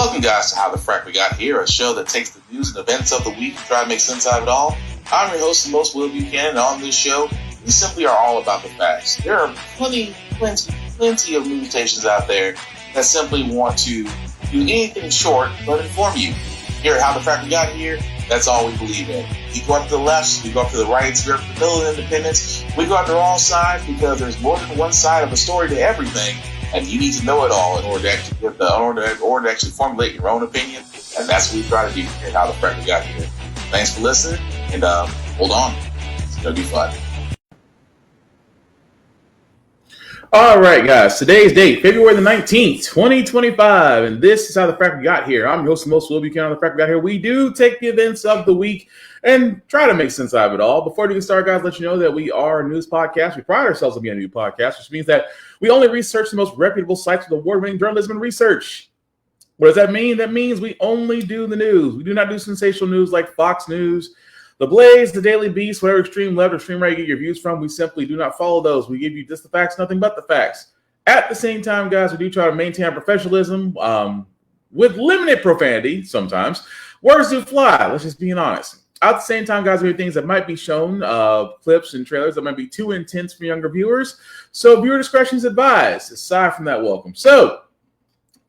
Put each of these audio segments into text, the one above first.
Welcome, guys, to How the Frack We Got Here, a show that takes the news and events of the week and try to make sense out of it all. I'm your host, the most Will Buchanan, and on this show, we simply are all about the facts. There are plenty of news stations out there that simply want to do anything short but inform you. Here at How the Frack We Got Here, that's all we believe in. We go up to the left, we go up to the right, we go up to the middle of independence, we go up to all sides because there's more than one side of a story to everything. And you need to know it all in order to actually formulate your own opinion. And that's what we try to do here at How the Frack We Got Here. Thanks for listening, and hold on. It's going to be fun. All right, guys. Today's date, February the 19th, 2025. And this is How the Frack We Got Here. I'm your host, the most Will Buchanan on the Frack We Got Here. We do take the events of the week and try to make sense out of it all. Before we get started, guys, let you know that we are a news podcast. We pride ourselves on being a news podcast, which means that we only research the most reputable sites with award-winning journalism and research. What does that mean? That means we only do the news. We do not do sensational news like Fox News, The Blaze, The Daily Beast, whatever extreme left or extreme right you get your views from. We simply do not follow those. We give you just the facts, nothing but the facts. At the same time, guys, we do try to maintain our professionalism with limited profanity sometimes. Words do fly. Let's just be honest. At the same time, guys, there are things that might be shown, clips and trailers that might be too intense for younger viewers. So viewer discretion is advised. Aside from that, welcome. So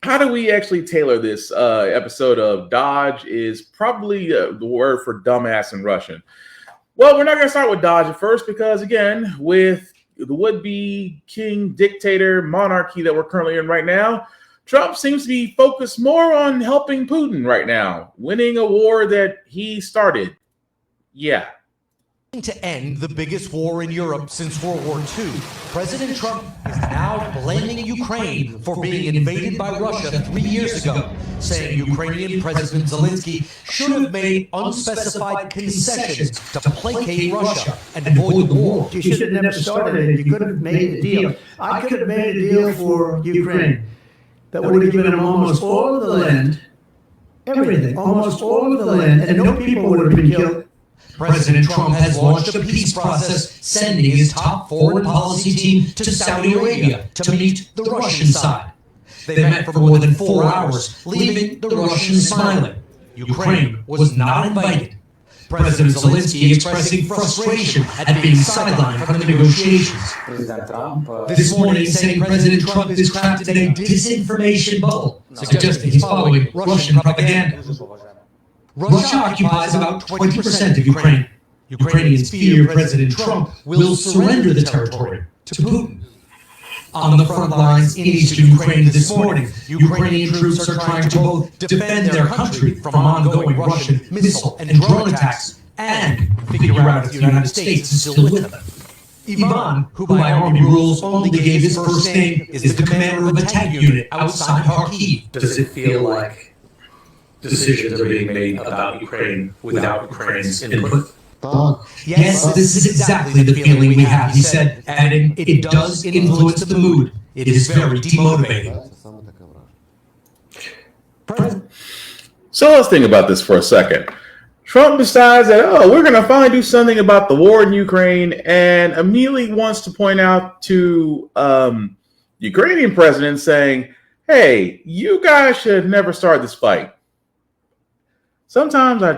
how do we actually tailor this episode of DOGE is probably the word for dumbass in Russian. Well, we're not going to start with DOGE at first because, again, with the would-be king, dictator, monarchy that we're currently in right now, Trump seems to be focused more on helping Putin right now, winning a war that he started. Yeah. To end the biggest war in Europe since World War II, President Trump is now blaming Ukraine for being invaded by Russia 3 years ago, saying Ukrainian President Zelensky should have made unspecified concessions to placate Russia and avoid the war. You should have never started it. You could have made a deal. I could have made a deal for Ukraine that would have given them almost all of the land, everything, almost all of the land, and no people would have been killed. President Trump has launched a peace process, sending his top foreign policy team to Saudi Arabia to meet the Russian side. They met for more than 4 hours, leaving the Russians smiling. Ukraine was not invited. President Zelensky expressing frustration at being sidelined from the negotiations. This morning, saying President Trump is trapped in a disinformation bubble, suggesting he's following Russian propaganda. Russia occupies about 20% of Ukraine. Ukrainians fear President Trump will surrender the territory to Putin. On the front lines in eastern Ukraine this morning, Ukrainian troops are trying to both defend their country from ongoing Russian missile and drone attacks and figure out if the United States is still with them. Ivan, who by army rules only gave his first name, is the commander of a tank unit outside Kharkiv. Does it feel like decisions are being made about Ukraine without Ukraine's input? Yes, this is exactly the feeling we have, he said, adding, it does influence the mood. It is very demotivating. So let's think about this for a second. Trump decides that, we're going to finally do something about the war in Ukraine and immediately wants to point out to Ukrainian president saying, hey, you guys should have never started this fight. Sometimes I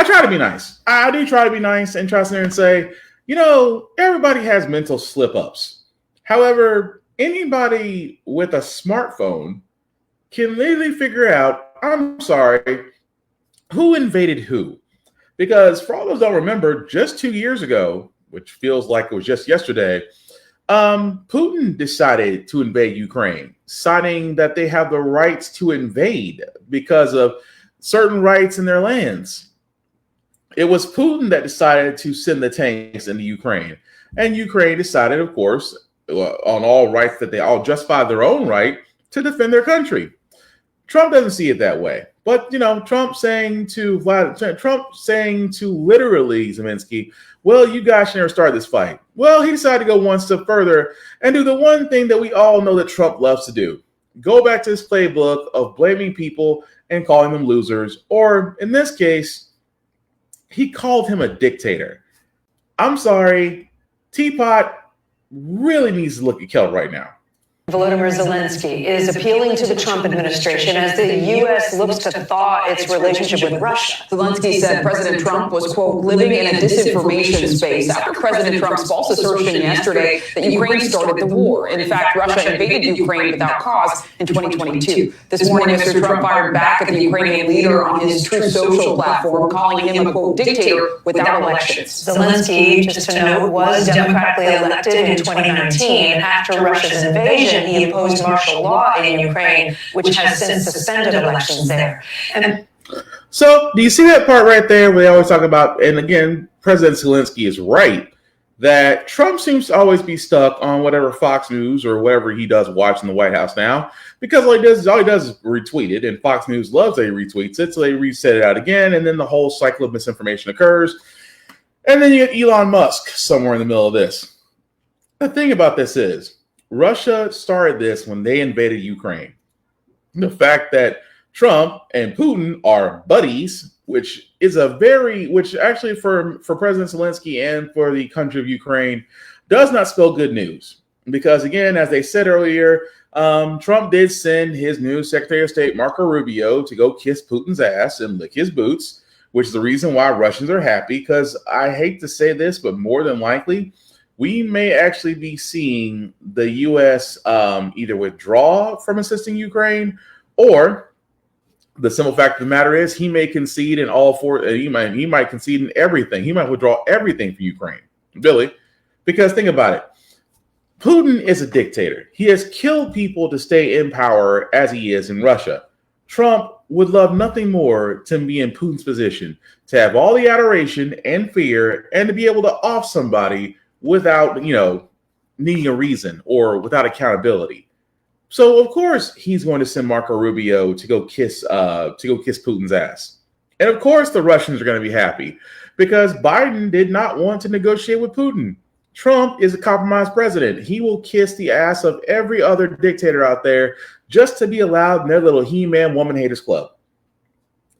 try to be nice. I do try to be nice and try to sit there and say, everybody has mental slip-ups. However, anybody with a smartphone can literally figure out, I'm sorry, who invaded who. Because for all those who don't remember, just 2 years ago, which feels like it was just yesterday, Putin decided to invade Ukraine, citing that they have the rights to invade because of certain rights in their lands. It was Putin that decided to send the tanks into Ukraine. And Ukraine decided, of course, on all rights that they all justify their own right to defend their country. Trump doesn't see it that way. But, Trump saying to literally Zelensky, well, you guys should never start this fight. Well, he decided to go one step further and do the one thing that we all know that Trump loves to do. Go back to his playbook of blaming people and calling them losers. Or in this case, he called him a dictator. I'm sorry. Teapot really needs to look at Kel right now. Volodymyr Zelensky is appealing to the Trump administration as the U.S. looks to thaw its relationship with Russia. Zelensky said President Trump was, quote, living in a disinformation space after President Trump's false assertion yesterday that Ukraine started the war. In fact, Russia invaded Ukraine without cause in 2022. This morning, Mr. Trump fired back at the Ukrainian leader on his Truth Social platform, calling him a, quote, dictator without elections. Zelensky, just to note, was democratically elected in 2019 after Russia's invasion. He imposed martial law in Ukraine, which has since suspended elections there. And so, do you see that part right there where they always talk about, and again, President Zelensky is right, that Trump seems to always be stuck on whatever Fox News or whatever he does watch in the White House now, because all he does is retweet it, and Fox News loves that he retweets it, so they reset it out again, and then the whole cycle of misinformation occurs, and then you get Elon Musk somewhere in the middle of this. The thing about this is, Russia started this when they invaded Ukraine. The fact that Trump and Putin are buddies, which actually for President Zelensky and for the country of Ukraine does not spell good news. Because again, as they said earlier, Trump did send his new Secretary of State, Marco Rubio, to go kiss Putin's ass and lick his boots, which is the reason why Russians are happy. Because I hate to say this, but more than likely, we may actually be seeing the U.S. Either withdraw from assisting Ukraine, or the simple fact of the matter is he may concede in all four. He might concede in everything. He might withdraw everything from Ukraine, really, because think about it. Putin is a dictator. He has killed people to stay in power as he is in Russia. Trump would love nothing more to be in Putin's position, to have all the adoration and fear, and to be able to off somebody without, needing a reason or without accountability. So of course he's going to send Marco Rubio to go kiss Putin's ass. And of course the Russians are going to be happy because Biden did not want to negotiate with Putin. Trump is a compromised president. He will kiss the ass of every other dictator out there just to be allowed in their little He-Man woman haters club.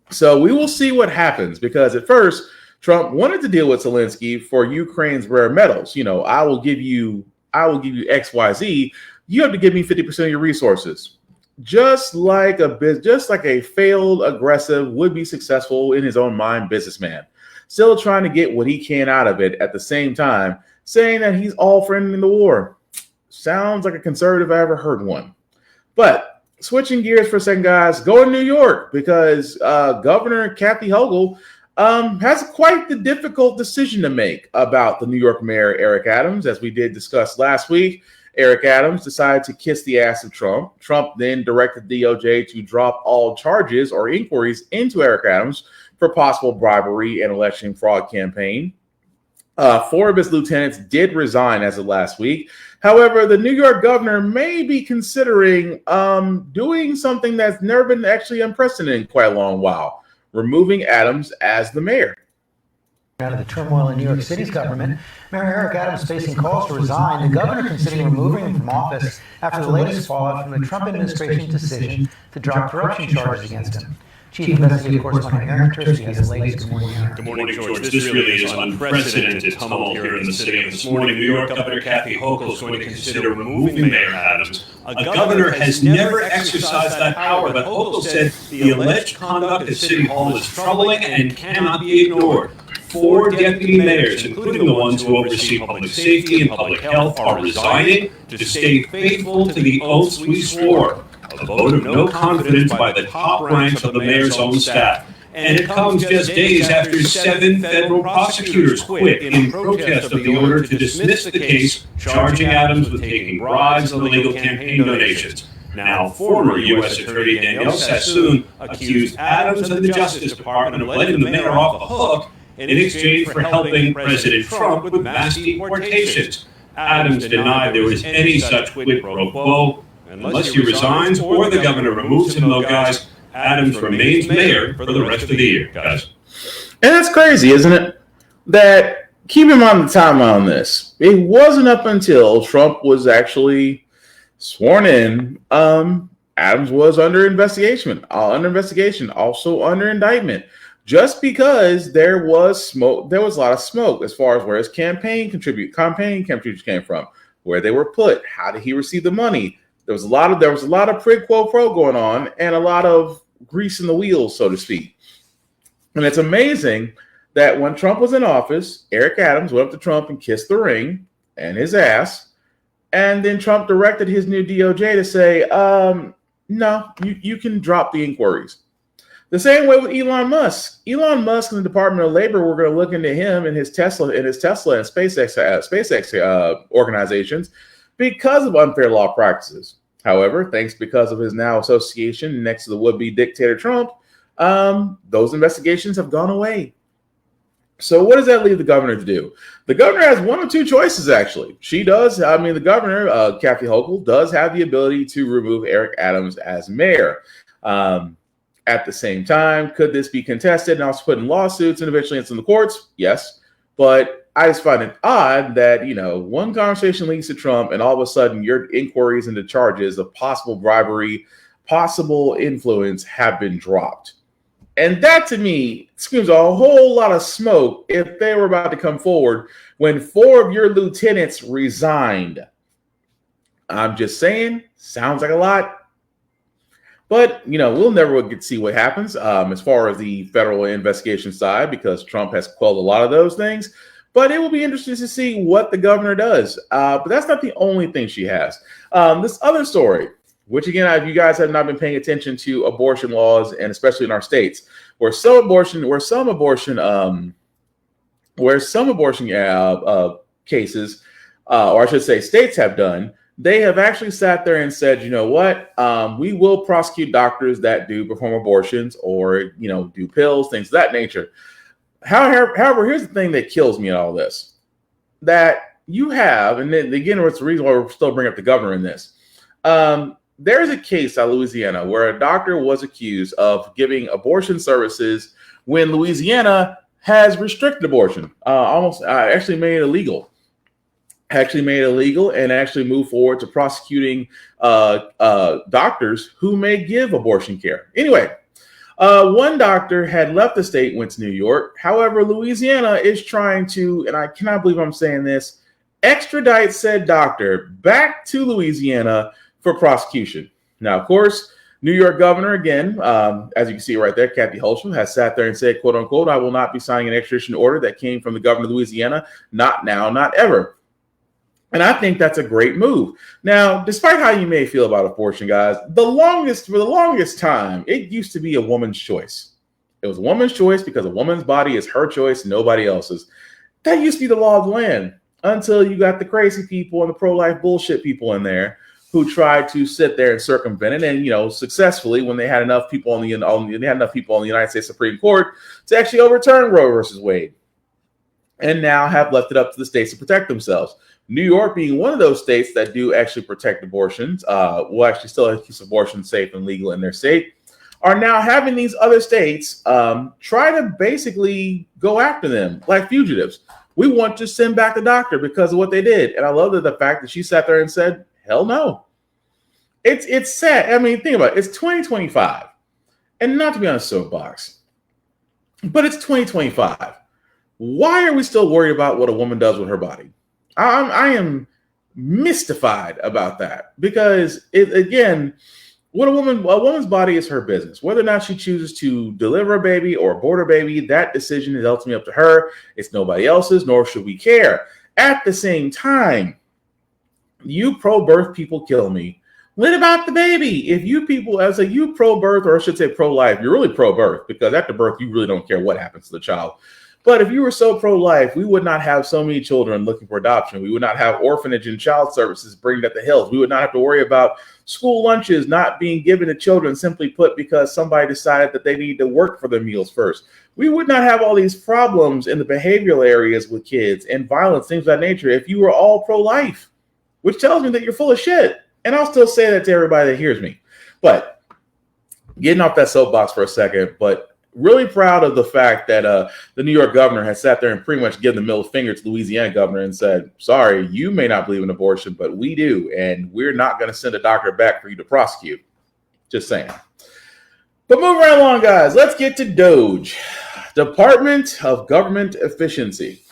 So we will see what happens, because at first Trump wanted to deal with Zelensky for Ukraine's rare metals. I will give you X, Y, Z. You have to give me 50% of your resources. Just like a failed, aggressive, would-be successful in his own mind businessman, still trying to get what he can out of it at the same time, saying that he's all for ending the war. Sounds like a conservative I ever heard one. But switching gears for a second, guys, go to New York, because Governor Kathy Hochul has quite the difficult decision to make about the New York mayor, Eric Adams. As we did discuss last week, Eric Adams decided to kiss the ass of Trump. Trump then directed DOJ to drop all charges or inquiries into Eric Adams for possible bribery and election fraud campaign. 4 of his lieutenants did resign as of last week. However, the New York governor may be considering doing something that's never been actually unprecedented in quite a long while, removing Adams as the mayor. Out of the turmoil in New York City's government, Mayor Eric Adams facing calls to resign. The governor considering removing him from office after the latest fallout from the Trump administration's decision to drop corruption charges against him. Chief Investigative Correspondent Aaron Tursky has the latest. Good morning, Aaron. Good morning, George. This really is unprecedented tumult here in the city. This morning, New York Governor Kathy Hochul is going to consider removing Mayor Adams. A governor has never exercised that power, but Hochul said the alleged conduct at City Hall is troubling and cannot be ignored. 4 deputy mayors, including the ones who oversee public safety and public health, are resigning to stay faithful to the oaths we swore. A vote of no confidence by the top ranks of the mayor's own staff. And it comes just days after 7 federal prosecutors quit in protest of the order to dismiss the case, charging Adams with taking bribes and illegal campaign donations. Now, former U.S. Attorney Danielle Sassoon accused Adams and the Justice Department of letting the mayor off the hook in exchange for helping President Trump with mass deportations. Adams denied there was any such quid pro quo. Unless he resigns or the governor removes him, though, guys, Adams remains mayor for the rest of the year, guys. And that's crazy, isn't it? That, keep in mind the timeline on this. It wasn't up until Trump was actually sworn in. Adams was under investigation, also under indictment. Just because there was smoke, there was a lot of smoke as far as where his campaign contributions came from, where they were put, how did he receive the money? There was a lot of quid quo pro going on and a lot of grease in the wheels, so to speak. And it's amazing that when Trump was in office, Eric Adams went up to Trump and kissed the ring and his ass. And then Trump directed his new DOJ to say, no, you can drop the inquiries. The same way with Elon Musk. Elon Musk and the Department of Labor were going to look into him and his Tesla and SpaceX organizations because of unfair law practices. However, because of his now association next to the would-be dictator Trump, those investigations have gone away. So what does that leave the governor to do? The governor has one of two choices, actually. The governor, Kathy Hochul, does have the ability to remove Eric Adams as mayor. At the same time, could this be contested and also put in lawsuits and eventually it's in the courts? Yes. But I just find it odd that, one conversation leads to Trump and all of a sudden your inquiries into charges of possible bribery, possible influence have been dropped. And that to me screams a whole lot of smoke if they were about to come forward when 4 of your lieutenants resigned. I'm just saying, sounds like a lot. But, we'll never get to see what happens as far as the federal investigation side because Trump has quelled a lot of those things. But it will be interesting to see what the governor does. But that's not the only thing she has. This other story, which again, if you guys have not been paying attention to abortion laws, and especially in our states, where some abortion cases, or I should say states have done, they have actually sat there and said, you know what, we will prosecute doctors that do perform abortions or, do pills, things of that nature. However, here's the thing that kills me in all this, that you have, and then again, it's the reason why we're still bringing up the governor in this. There's a case out of Louisiana where a doctor was accused of giving abortion services when Louisiana has restricted abortion, actually made it illegal. And actually moved forward to prosecuting doctors who may give abortion care. Anyway, one doctor had left the state, went to New York. However, Louisiana is trying to, and I cannot believe I'm saying this, extradite said doctor back to Louisiana for prosecution. Now, of course, New York governor, again, as you can see right there, Kathy Hochul, has sat there and said, quote unquote, I will not be signing an extradition order that came from the governor of Louisiana. Not now, not ever. And I think that's a great move. Now, despite how you may feel about abortion, guys, for the longest time, it used to be a woman's choice. It was a woman's choice because a woman's body is her choice, nobody else's. That used to be the law of the land until you got the crazy people and the pro-life bullshit people in there who tried to sit there and circumvent it, and successfully when they had enough people on the United States Supreme Court to actually overturn Roe versus Wade, and now have left it up to the states to protect themselves. New York being one of those states that do actually protect abortions, will actually still keep abortion safe and legal in their state, are now having these other states try to basically go after them like fugitives. We want to send back the doctor because of what they did. And I love the fact that she sat there and said, hell no. It's sad. I mean, think about it. It's 2025. And not to be on a soapbox, but it's 2025. Why are we still worried about what a woman does with her body? I am mystified about that because what a woman's body is her business. Whether or not she chooses to deliver a baby or abort a baby, that decision is ultimately up to her. It's nobody else's, nor should we care. At the same time, you pro-birth people kill me. What about the baby? If you people, as a you pro-birth, or I should say pro-life, you're really pro-birth because after birth, you really don't care what happens to the child. But if you were so pro-life, we would not have so many children looking for adoption. We would not have orphanage and child services bringing up the hills. We would not have to worry about school lunches not being given to children simply put because somebody decided that they need to work for their meals first. We would not have all these problems in the behavioral areas with kids and violence, things of that nature, if you were all pro-life, which tells me that you're full of shit. And I'll still say that to everybody that hears me. But getting off that soapbox for a second, but really proud of the fact that the New York governor has sat there and pretty much given the middle finger to the Louisiana governor and said, sorry, you may not believe in abortion, but we do. And we're not going to send a doctor back for you to prosecute. Just saying. But moving right along, guys, let's get to DOGE, Department of Government Efficiency.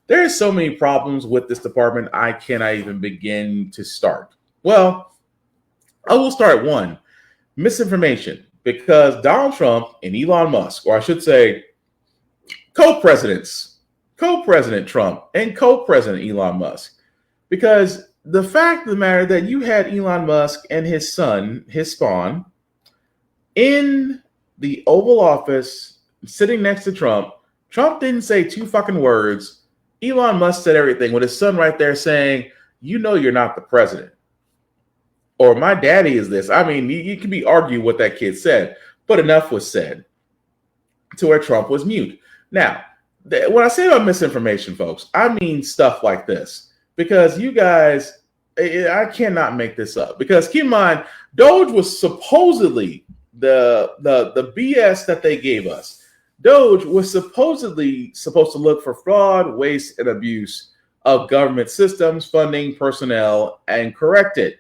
There are so many problems with this department, I cannot even begin to start. Well, I will start at one. Misinformation. Because Donald Trump and Elon Musk, or I should say co-presidents, co-president Trump and co-president Elon Musk, because the fact of the matter that you had Elon Musk and his son, his spawn, in the Oval Office sitting next to Trump. Trump didn't say two fucking words. Elon Musk said everything with his son right there saying, you know you're not the president. Or my daddy is this. I mean, you can be arguing what that kid said, but enough was said to where Trump was mute. Now, when I say about misinformation, folks, I mean stuff like this. Because you guys, I cannot make this up. Because keep in mind, DOGE was supposedly the BS that they gave us. DOGE was supposedly supposed to look for fraud, waste, and abuse of government systems, funding, personnel, and correct it.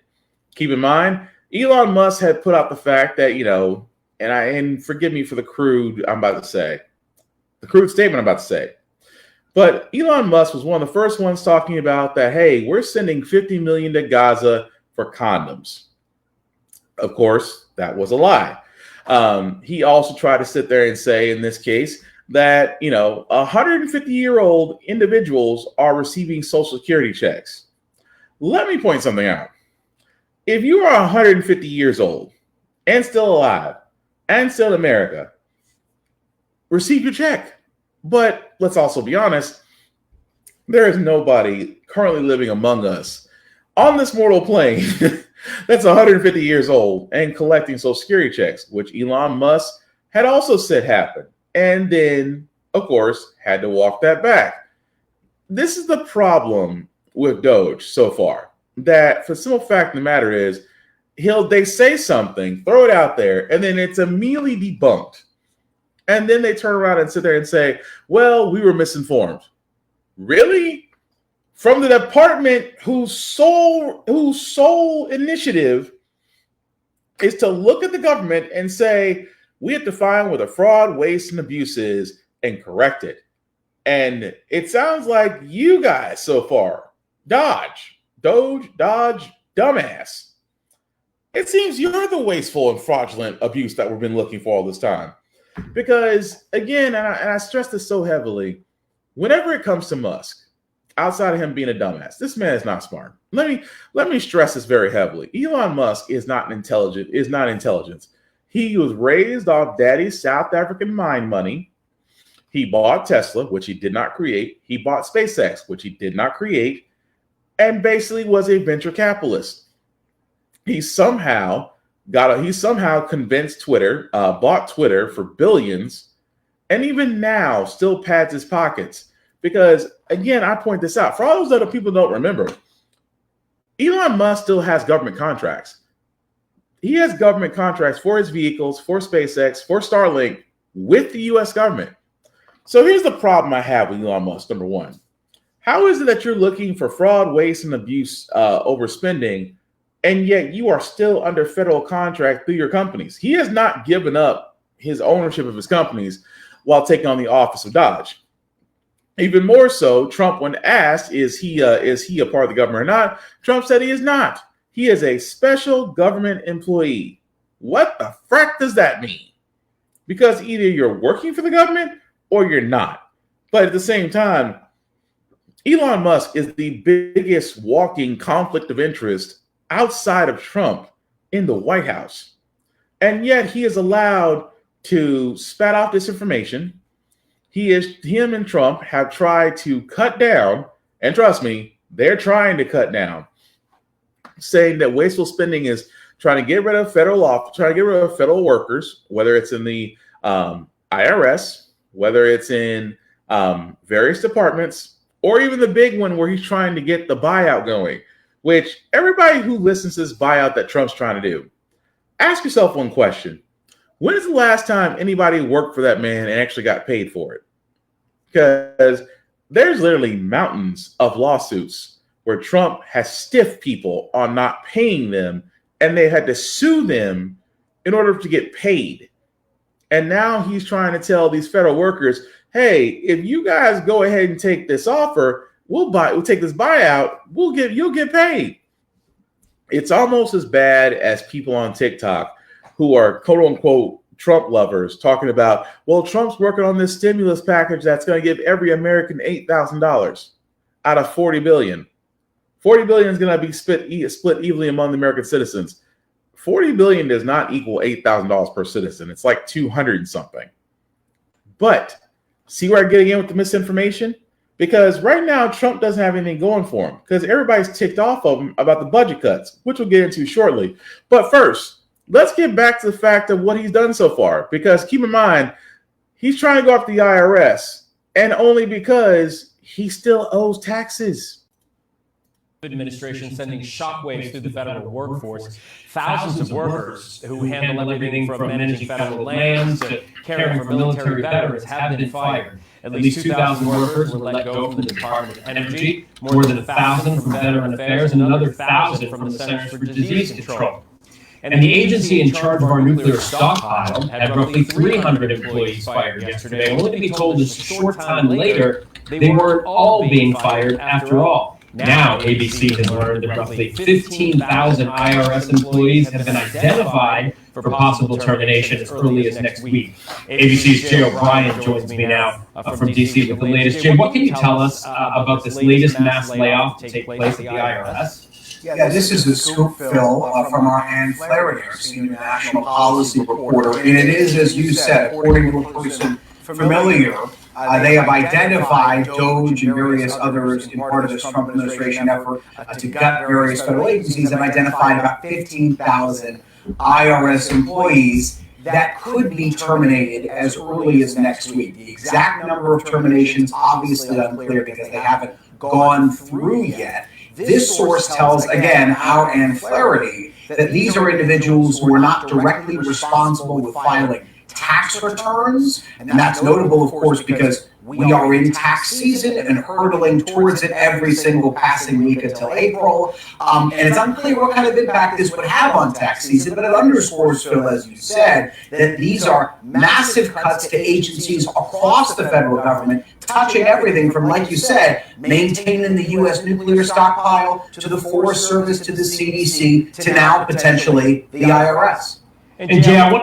Keep in mind, Elon Musk had put out the fact that, and forgive me for the crude statement I'm about to say, but Elon Musk was one of the first ones talking about that, hey, we're sending $50 million to Gaza for condoms. Of course, that was a lie. He also tried to sit there and say, in this case, that, 150-year-old individuals are receiving Social Security checks. Let me point something out. If you are 150 years old and still alive and still in America, receive your check. But let's also be honest, there is nobody currently living among us on this mortal plane that's 150 years old and collecting Social Security checks, which Elon Musk had also said happened. And then, of course, had to walk that back. This is the problem with DOGE so far. That for the simple fact of the matter is, they say something, throw it out there, and then it's immediately debunked. And then they turn around and sit there and say, well, we were misinformed. Really? From the department whose sole initiative is to look at the government and say, we have to find where the fraud, waste, and abuse is and correct it. And it sounds like you guys so far, DOGE, dumbass. It seems you're the wasteful and fraudulent abuse that we've been looking for all this time. Because, again, and I stress this so heavily, whenever it comes to Musk, outside of him being a dumbass, this man is not smart. Let me stress this very heavily. Elon Musk is not intelligence. He was raised off daddy's South African mine money. He bought Tesla, which he did not create. He bought SpaceX, which he did not create. And basically was a venture capitalist. He somehow convinced Twitter, bought Twitter for billions, and even now still pads his pockets. Because, again, I point this out. For all those other people don't remember, Elon Musk still has government contracts. He has government contracts for his vehicles, for SpaceX, for Starlink, with the U.S. government. So here's the problem I have with Elon Musk, number one. How is it that you're looking for fraud, waste, and abuse overspending, and yet you are still under federal contract through your companies? He has not given up his ownership of his companies while taking on the office of DOGE. Even more so, Trump, when asked, is he a part of the government or not? Trump said he is not. He is a special government employee. What the frack does that mean? Because either you're working for the government or you're not. But at the same time, Elon Musk is the biggest walking conflict of interest outside of Trump in the White House. And yet he is allowed to spat out disinformation. Him and Trump have tried to cut down, and trust me, they're trying to cut down, saying that wasteful spending is trying to get rid of federal workers, whether it's in the IRS, whether it's in various departments, or even the big one where he's trying to get the buyout going, which everybody who listens to this buyout that Trump's trying to do, ask yourself one question. When is the last time anybody worked for that man and actually got paid for it? Because there's literally mountains of lawsuits where Trump has stiffed people on not paying them, and they had to sue them in order to get paid. And now he's trying to tell these federal workers, hey, if you guys go ahead and take this offer, we'll take this buyout, you'll get paid. It's almost as bad as people on TikTok who are quote unquote Trump lovers talking about, well, Trump's working on this stimulus package that's going to give every American $8,000 out of $40 billion. $40 billion is going to be split evenly among the American citizens. $40 billion does not equal $8,000 per citizen. It's like 200 and something. But see where I'm getting in with the misinformation? Because right now, Trump doesn't have anything going for him because everybody's ticked off of him about the budget cuts, which we'll get into shortly. But first, let's get back to the fact of what he's done so far. Because keep in mind, he's trying to go after the IRS, and only because he still owes taxes. Administration sending shockwaves through the federal workforce. Thousands of workers who handle everything from managing federal lands to caring for military veterans have been fired. At least 2,000 workers were let go from the Department of Energy, more than 1,000 from Veteran Affairs, and another 1,000 from the Centers for Disease Control. And the agency in charge of our nuclear stockpile had roughly 300 employees fired yesterday, only to be told just a short time later they weren't all being fired after all. Now, ABC has learned that roughly 15,000 IRS employees have been identified for possible termination as early as next week. ABC's Jay O'Brien joins me now from D.C. with the latest. Jay, what can you tell us about this latest mass layoff to take place at the IRS? Yeah, this is a scoop, Phil, from our Ann Flaherty, our senior national policy reporter. And it is, as you said, according to a person familiar, they have identified DOGE and various others in part of this Trump administration effort to gut various federal agencies, have identified about 15,000 IRS employees that could be terminated as early as next week. The exact number of terminations obviously unclear because they haven't gone through yet. This source tells, again, our Ann Flaherty, that these are individuals who are not directly responsible with filing tax returns, and that's notable, of course, because we are in tax season and hurtling towards it every single passing week until April. And it's unclear what kind of impact this would have on tax season, but it underscores, Phil, as you said, that these are massive cuts to agencies across the federal government, touching everything from, like you said, maintaining the U.S. nuclear stockpile to the Forest Service to the CDC to now potentially the IRS. And Jay,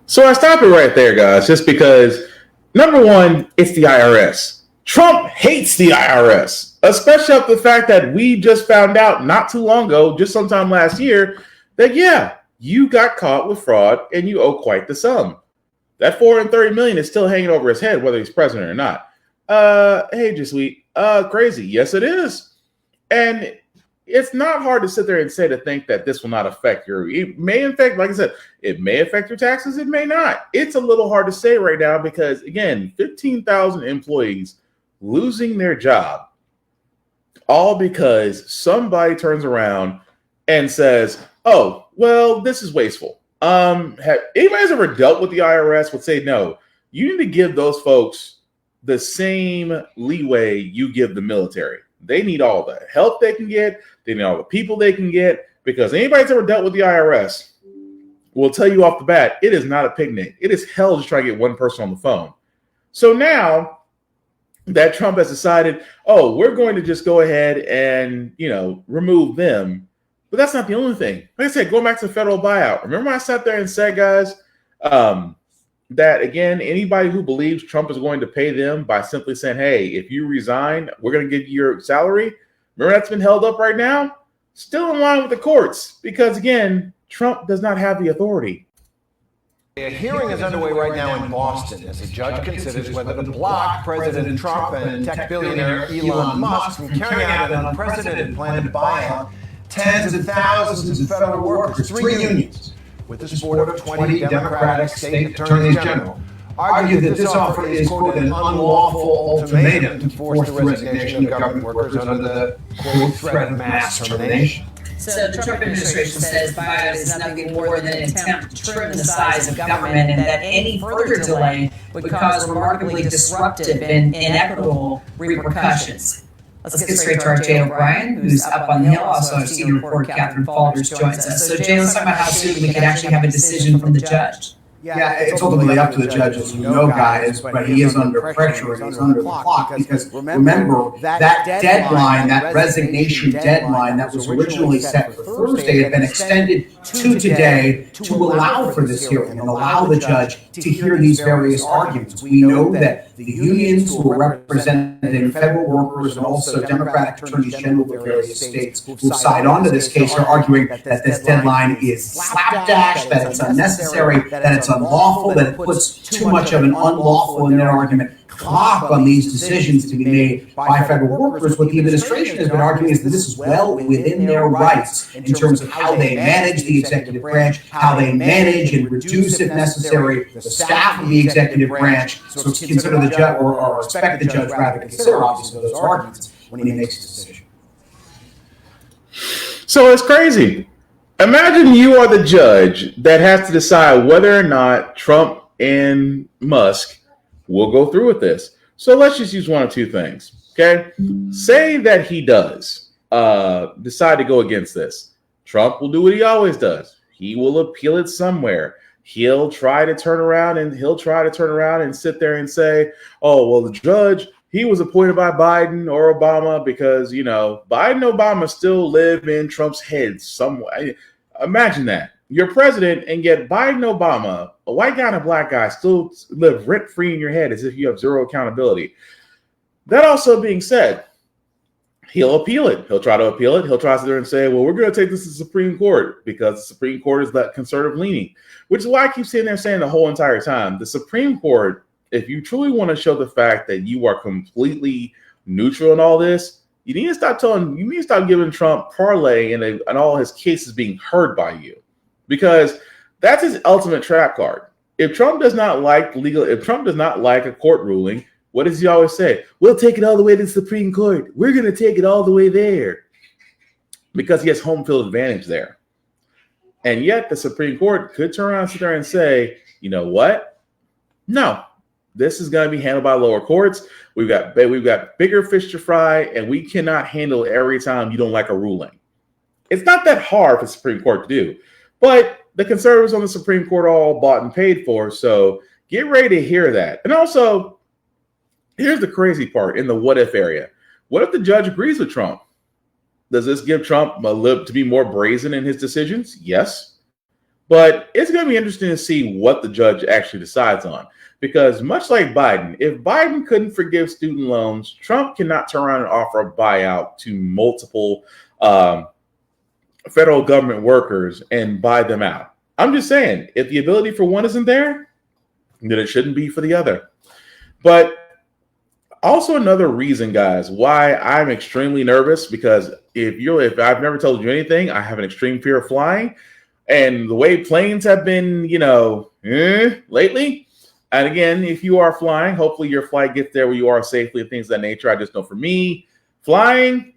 so I stop it right there, guys, just because, number one, it's the IRS. Trump hates the IRS, especially after the fact that we just found out not too long ago, just sometime last year, that, yeah, you got caught with fraud and you owe quite the sum. That $430 million is still hanging over his head, whether he's president or not. Hey, just sweet. Crazy. Yes, it is. And it's not hard to sit there and say to think that this will not affect it may affect, like I said, it may affect your taxes. It may not. It's a little hard to say right now because, again, 15,000 employees losing their job all because somebody turns around and says, oh, well, this is wasteful. Have anybody's ever dealt with the IRS would say, no, you need to give those folks the same leeway you give the military. They need all the help they can get. They need all the people they can get, because anybody's ever dealt with the IRS will tell you off the bat, it is not a picnic. It is hell to try to get one person on the phone. So now that Trump has decided, oh, we're going to just go ahead and, remove them. But that's not the only thing. Like I said, going back to the federal buyout. Remember I sat there and said, guys, that, again, anybody who believes Trump is going to pay them by simply saying, hey, if you resign, we're going to give you your salary. Remember, that's been held up right now. Still in line with the courts because, again, Trump does not have the authority. A hearing is underway right now in Boston as a judge considers whether to block President Trump and tech billionaire Elon Musk from carrying out an unprecedented plan to buy out tens of thousands of federal workers, 3 unions, with the support of 20 Democratic state attorneys general, argue that this offer is, quote, an unlawful ultimatum to force the resignation of government workers under the, quote, threat of mass termination. So the Trump administration says buyout is nothing more than an attempt to trim the size of government, and that any further delay would cause remarkably disruptive and inequitable repercussions. Let's get straight to our Jay O'Brien, who's up on the Hill. Also, our senior reporter, Catherine Falders, joins us. So, Jay, let's talk about how soon we could actually have a decision from the judge. Yeah, it's ultimately up to the judge, as you know, guys, but he is under pressure and he's under the clock because remember, that deadline, that resignation deadline that was originally set for Thursday had been extended to today to allow for this hearing and allow the judge to hear these various arguments. We know that the unions who are representing federal workers and also Democratic attorneys general of various states who signed on to this case are arguing that this deadline is slapdash, that it's unnecessary, that it's unlawful, that it puts too much of an unlawful, in their argument, clock on these decisions to be made by federal workers. What the administration has been arguing is that this is well within their rights in terms of how they manage the executive branch, how they manage and reduce, if necessary, the staff of the executive branch. So consider the judge, or expect the judge rather to consider, obviously, those arguments when he makes a decision. So it's crazy. Imagine you are the judge that has to decide whether or not Trump and Musk will go through with this. So let's just use one of two things, okay? Say that he does decide to go against this. Trump will do what he always does. He will appeal it somewhere. He'll try to turn around and sit there and say, oh, well, the judge, he was appointed by Biden or Obama because, you know, Biden and Obama still live in Trump's head somewhere. Imagine that. You're president and yet Biden and Obama, a white guy and a black guy, still live rent-free in your head as if you have zero accountability. That also being said, he'll appeal it. He'll try to appeal it. He'll try to sit there and say, well, we're going to take this to the Supreme Court because the Supreme Court is that conservative leaning, which is why I keep sitting there saying the whole entire time, the Supreme Court, if you truly want to show the fact that you are completely neutral in all this, you need to stop giving Trump parlay and all his cases being heard by you, because that's his ultimate trap card. If Trump does not like a court ruling, what does he always say? We'll take it all the way to the Supreme Court. We're going to take it all the way there, because he has home field advantage there. And yet the Supreme Court could turn around and sit there and say, you know what? No. This is going to be handled by lower courts. We've got bigger fish to fry, and we cannot handle it every time you don't like a ruling. It's not that hard for the Supreme Court to do, but the conservatives on the Supreme Court are all bought and paid for, so get ready to hear that. And also, here's the crazy part in the what if area. What if the judge agrees with Trump? Does this give Trump a lip to be more brazen in his decisions? Yes. But it's going to be interesting to see what the judge actually decides on. Because much like Biden, if Biden couldn't forgive student loans, Trump cannot turn around and offer a buyout to multiple federal government workers and buy them out. I'm just saying, if the ability for one isn't there, then it shouldn't be for the other. But also another reason, guys, why I'm extremely nervous, because if I've never told you anything, I have an extreme fear of flying. And the way planes have been, lately. And again, if you are flying, hopefully your flight gets there where you are safely and things of that nature. I just know for me, flying,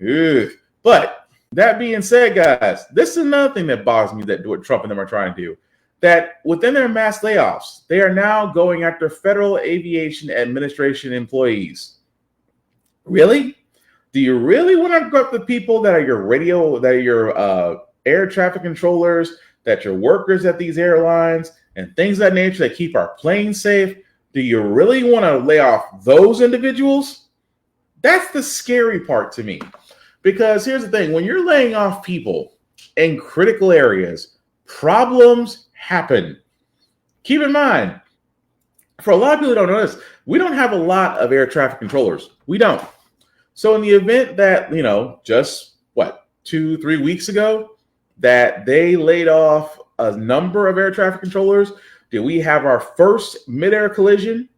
But that being said, guys, this is another thing that bothers me that what Trump and them are trying to do. That within their mass layoffs, they are now going after Federal Aviation Administration employees. Really? Do you really want to go after the people that are your air traffic controllers, that your workers at these airlines, and things of that nature that keep our planes safe? Do you really want to lay off those individuals? That's the scary part to me. Because here's the thing, when you're laying off people in critical areas, problems happen. Keep in mind, for a lot of people who don't know this, we don't have a lot of air traffic controllers. We don't. So in the event that, just 2-3 weeks ago, that they laid off a number of air traffic controllers, did we have our first midair collision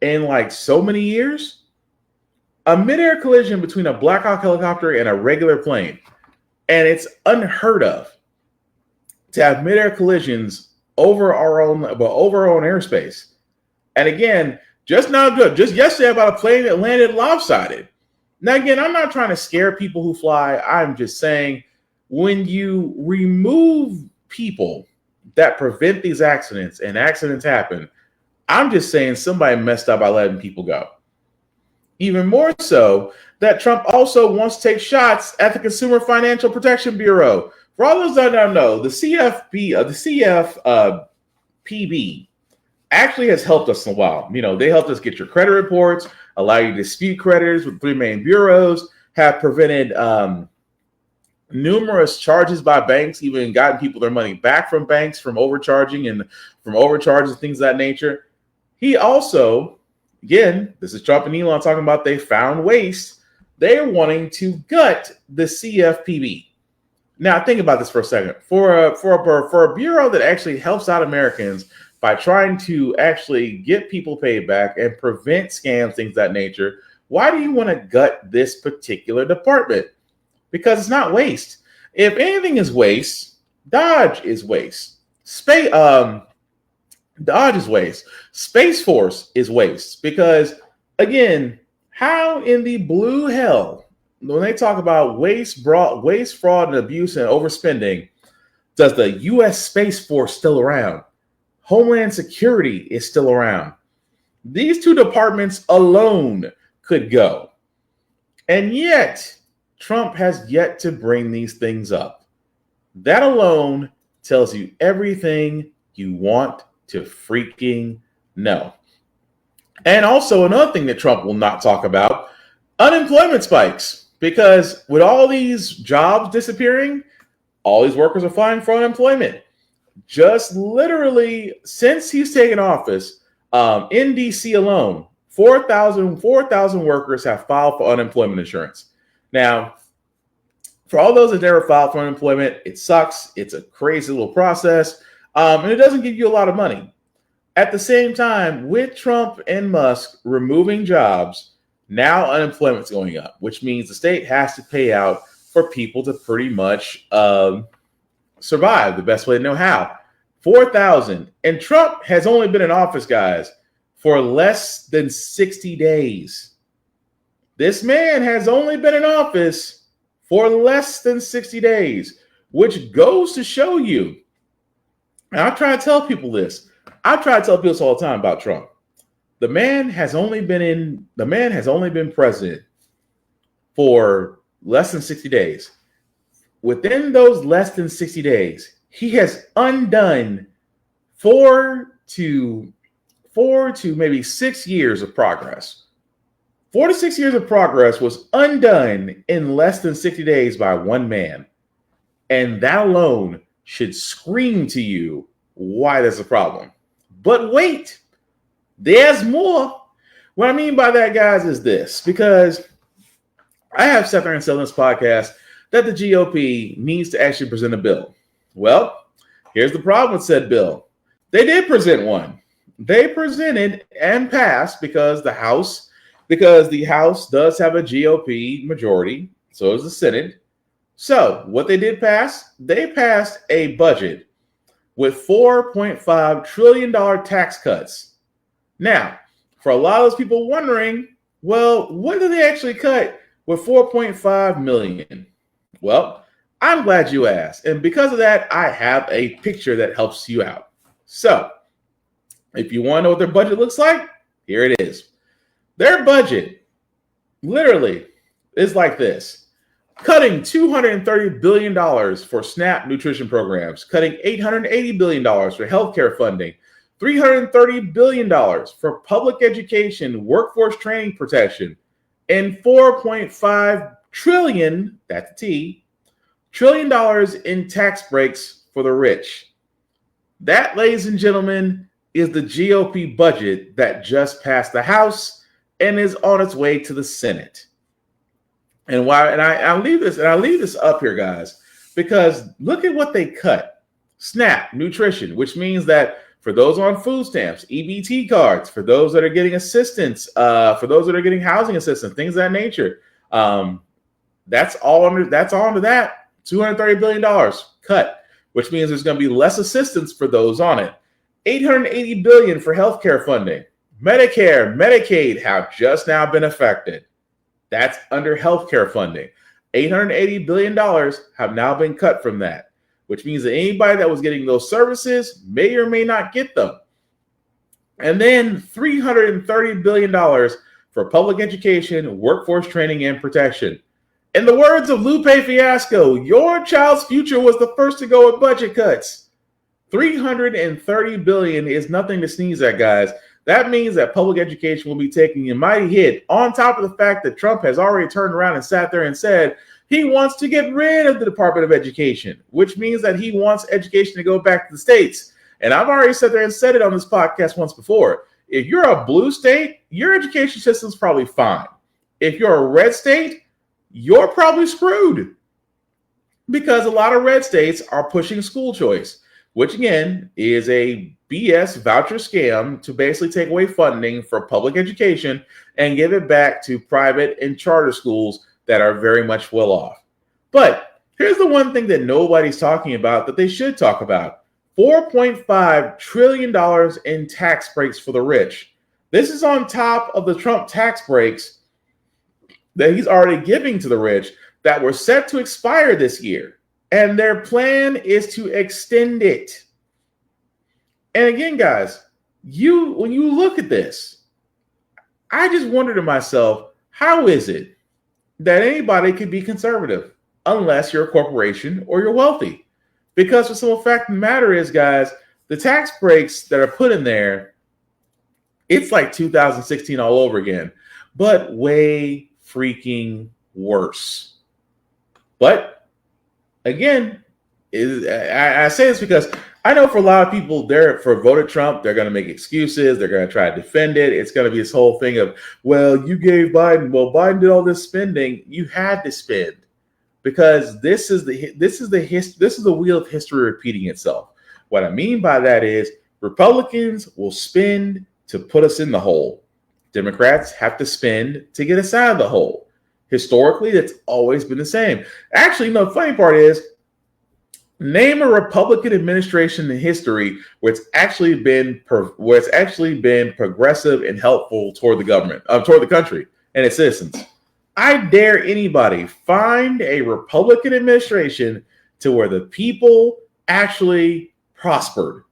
in so many years? A midair collision between a Black Hawk helicopter and a regular plane. And it's unheard of to have midair collisions over our own airspace. And again, just yesterday about a plane that landed lopsided. Now, again, I'm not trying to scare people who fly. I'm just saying, when you remove people that prevent these accidents and accidents happen, I'm just saying somebody messed up by letting people go. Even more so that Trump also wants to take shots at the Consumer Financial Protection Bureau. For all those that don't know, the CFPB actually has helped us in a while. They helped us get your credit reports, allow you to dispute creditors with 3 main bureaus, have prevented numerous charges by banks, even gotten people their money back from banks from overcharging and things of that nature. He also, again, this is Trump and Elon talking about they found waste. They're wanting to gut the CFPB. Now, think about this for a second. For a bureau that actually helps out Americans by trying to actually get people paid back and prevent scams, things of that nature, why do you want to gut this particular department? Because it's not waste. If anything is waste, DOGE is waste. DOGE is waste. Space Force is waste. Because, again, how in the blue hell, when they talk about waste, fraud, and abuse and overspending, does the U.S. Space Force still around? Homeland Security is still around. These 2 departments alone could go. And yet, Trump has yet to bring these things up. That alone tells you everything you want to freaking know. And also another thing that Trump will not talk about, unemployment spikes. Because with all these jobs disappearing, all these workers are filing for unemployment. Just literally since he's taken office, in DC alone, 4,000 workers have filed for unemployment insurance. Now, for all those that never filed for unemployment, it sucks. It's a crazy little process, and it doesn't give you a lot of money. At the same time, with Trump and Musk removing jobs, now unemployment's going up, which means the state has to pay out for people to pretty much survive the best way they know how. 4,000. And Trump has only been in office, guys, for less than 60 days. This man has only been in office for less than 60 days, which goes to show you. And I try to tell people this. I try to tell people this all the time about Trump. The man has only been president for less than 60 days. Within those less than 60 days, he has undone 4 to maybe 6 years of progress. 4 to 6 years of progress was undone in less than 60 days by one man. And that alone should scream to you why there's a problem. But wait, there's more. What I mean by that, guys, is this. Because I have sat there and said on this podcast that the GOP needs to actually present a bill. Well, here's the problem with said bill. They did present one. They presented and passed because the House does have a GOP majority, so does the Senate. So what they did pass, they passed a budget with $4.5 trillion tax cuts. Now, for a lot of those people wondering, well, what did they actually cut with $4.5 million? Well, I'm glad you asked. And because of that, I have a picture that helps you out. So if you want to know what their budget looks like, here it is. Their budget literally is like this. Cutting $230 billion for SNAP nutrition programs, cutting $880 billion for healthcare funding, $330 billion for public education, workforce training protection, and $4.5 trillion, that's T, $trillion in tax breaks for the rich. That, ladies and gentlemen, is the GOP budget that just passed the House and is on its way to the Senate. And why? And I leave this up here, guys, because look at what they cut. SNAP, nutrition, which means that for those on food stamps, EBT cards, for those that are getting assistance, for those that are getting housing assistance, things of that nature, that's all under that $230 billion cut, which means there's going to be less assistance for those on it. $880 billion for healthcare funding. Medicare, Medicaid have just now been affected. That's under healthcare funding. $880 billion have now been cut from that, which means that anybody that was getting those services may or may not get them. And then $330 billion for public education, workforce training, and protection. In the words of Lupe Fiasco, your child's future was the first to go with budget cuts. $330 billion is nothing to sneeze at, guys. That means that public education will be taking a mighty hit, on top of the fact that Trump has already turned around and sat there and said he wants to get rid of the Department of Education, which means that he wants education to go back to the states. And I've already sat there and said it on this podcast once before. If you're a blue state, your education system is probably fine. If you're a red state, you're probably screwed, because a lot of red states are pushing school choice, which again is a BS voucher scam to basically take away funding for public education and give it back to private and charter schools that are very much well off. But here's the one thing that nobody's talking about that they should talk about. $4.5 trillion in tax breaks for the rich. This is on top of the Trump tax breaks that he's already giving to the rich that were set to expire this year. And their plan is to extend it. And again, guys, when you look at this, I just wonder to myself, how is it that anybody could be conservative unless you're a corporation or you're wealthy? Because the simple fact of the matter is, guys, the tax breaks that are put in there, it's like 2016 all over again, but way freaking worse. But again, I say this because I know for a lot of people, they're for voted Trump, they're going to make excuses. They're going to try to defend it. It's going to be this whole thing of, well, you gave Biden. Well, Biden did all this spending. You had to spend, because this is the wheel of history repeating itself. What I mean by that is Republicans will spend to put us in the hole. Democrats have to spend to get us out of the hole. Historically, that's always been the same. Actually, the funny part is, name a Republican administration in history where it's actually been progressive and helpful toward the government, toward the country and its citizens. I dare anybody find a Republican administration to where the people actually prospered.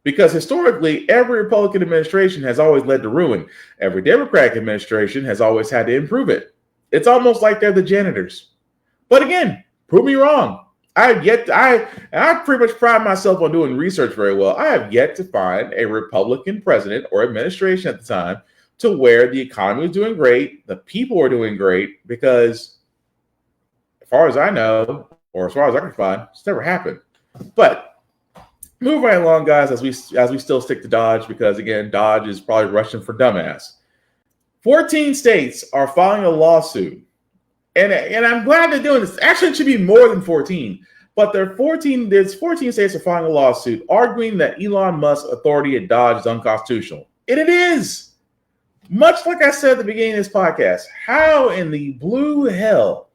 Because historically, every Republican administration has always led to ruin. Every Democratic administration has always had to improve it. It's almost like they're the janitors. But again, prove me wrong. I pretty much pride myself on doing research very well. I have yet to find a Republican president or administration at the time to where the economy was doing great, the people were doing great, because as far as I know, or as far as I can find, it's never happened. But move right along, guys, as we still stick to DOGE, because again, DOGE is probably Russian for dumbass. 14 states are filing a lawsuit. And I'm glad they're doing this. Actually, it should be more than 14. But there's 14 states are filing a lawsuit arguing that Elon Musk's authority at DOGE is unconstitutional. And it is. Much like I said at the beginning of this podcast, how in the blue hell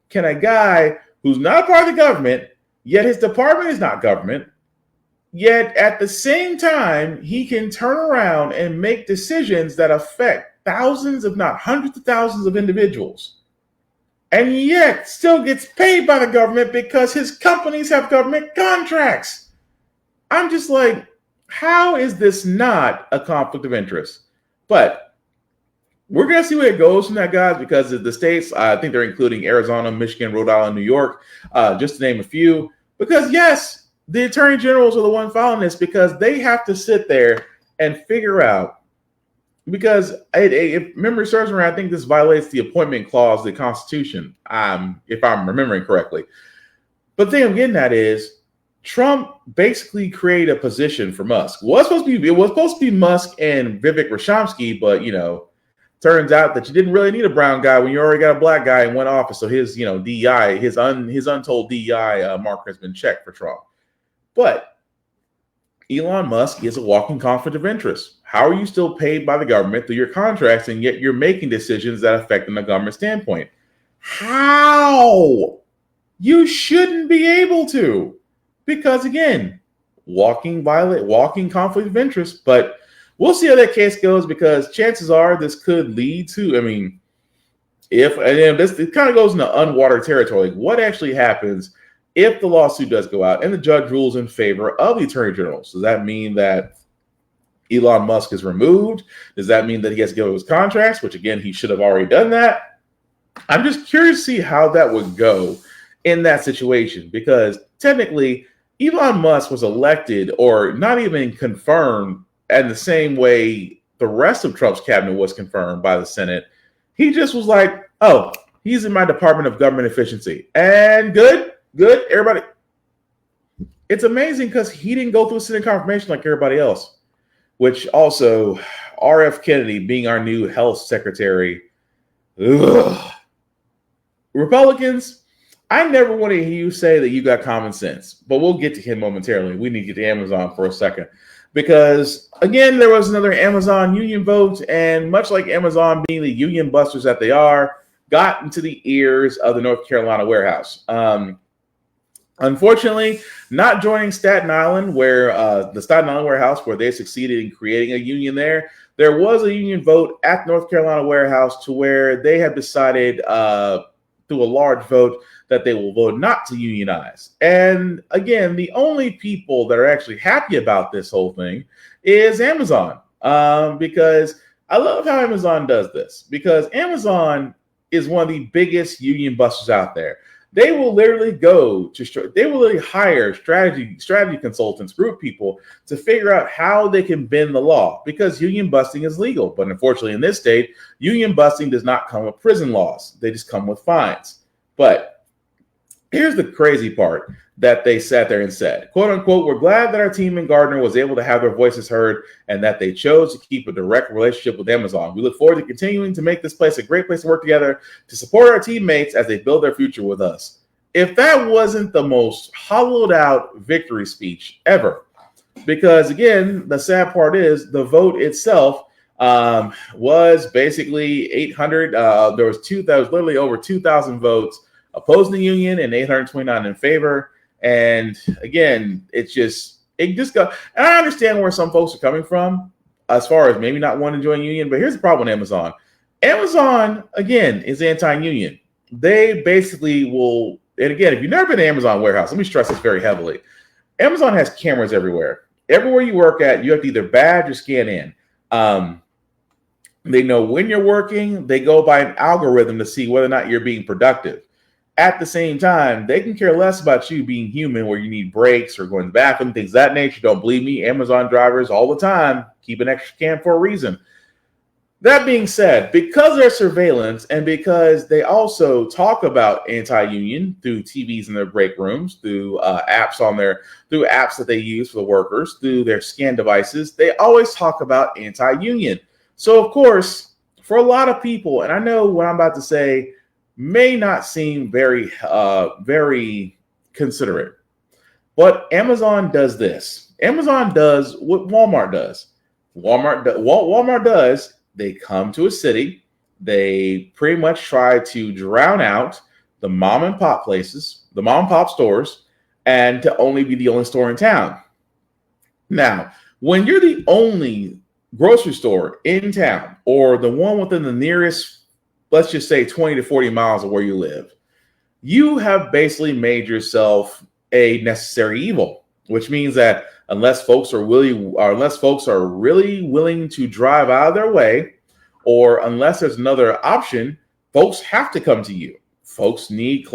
can a guy who's not a part of the government, yet his department is not government, yet at the same time, he can turn around and make decisions that affect thousands, if not hundreds of thousands of individuals, and yet still gets paid by the government because his companies have government contracts? I'm just like, how is this not a conflict of interest? But we're going to see where it goes from that, guys, because of the states, I think they're including Arizona, Michigan, Rhode Island, New York, just to name a few. Because, yes, the attorney generals are the one filing this, because they have to sit there and figure out, because if memory serves me, I think this violates the appointment clause of the Constitution, if I'm remembering correctly. But the thing I'm getting at is, Trump basically created a position for Musk. It was supposed to be Musk and Vivek Ramaswamy, but turns out that you didn't really need a brown guy when you already got a black guy in one office. So his DEI, his untold DEI mark has been checked for Trump. But Elon Musk is a walking conflict of interest. How are you still paid by the government through your contracts, and yet you're making decisions that affect them from a government standpoint? How? You shouldn't be able to. Because again, walking conflict of interest. But we'll see how that case goes, because chances are this could lead to, it kind of goes into unwatered territory. Like, what actually happens if the lawsuit does go out and the judge rules in favor of the attorney general? Does that mean that Elon Musk is removed? Does that mean that he has to give up his contracts, which again, he should have already done that? I'm just curious to see how that would go in that situation, because technically Elon Musk was elected or not even confirmed in the same way the rest of Trump's cabinet was confirmed by the Senate. He just was like, oh, he's in my Department of Government Efficiency. And good, everybody. It's amazing because he didn't go through a Senate confirmation like everybody else, which also R.F. Kennedy being our new health secretary. Ugh. Republicans, I never want to hear you say that you got common sense, but we'll get to him momentarily. We need to get to Amazon for a second because, again, there was another Amazon union vote, and much like Amazon being the union busters that they are, got into the ears of the North Carolina warehouse. Unfortunately, not joining Staten Island, where the Staten Island warehouse, where they succeeded in creating a union there was a union vote at North Carolina warehouse to where they have decided through a large vote that they will vote not to unionize. And again, the only people that are actually happy about this whole thing is Amazon, because I love how Amazon does this, because Amazon is one of the biggest union busters out there. They will literally hire strategy consultants, group people to figure out how they can bend the law, because union busting is legal. But unfortunately, in this state, union busting does not come with prison laws. They just come with fines. But here's the crazy part that they sat there and said, quote unquote, we're glad that our team in Gardner was able to have their voices heard and that they chose to keep a direct relationship with Amazon. We look forward to continuing to make this place a great place to work together to support our teammates as they build their future with us. If that wasn't the most hollowed out victory speech ever, because again, the sad part is the vote itself was basically 800. There was literally over 2,000 votes opposing the union and 829 in favor. And again, it just got. And I understand where some folks are coming from as far as maybe not wanting to join a union. But here's the problem with Amazon. Amazon, again, is anti-union. They basically will. And again, if you've never been to Amazon warehouse, let me stress this very heavily. Amazon has cameras everywhere. Everywhere you work at, you have to either badge or scan in. They know when you're working. They go by an algorithm to see whether or not you're being productive. At the same time, they can care less about you being human, where you need breaks or going to the bathroom, things of that nature. Don't believe me, Amazon drivers all the time keep an extra cam for a reason. That being said, because of their surveillance and because they also talk about anti-union through TVs in their break rooms, through apps that they use for the workers, through their scan devices, they always talk about anti-union. So, of course, for a lot of people, and I know what I'm about to say may not seem very considerate, but Amazon does this. Amazon does what Walmart does. Walmart does. They come to a city. They pretty much try to drown out the mom and pop places, the mom and pop stores, and to only be the only store in town. Now, when you're the only grocery store in town, or the one within the nearest, let's just say 20 to 40 miles of where you live, you have basically made yourself a necessary evil, which means that unless folks are really willing to drive out of their way, or unless there's another option, folks have to come to you. Folks need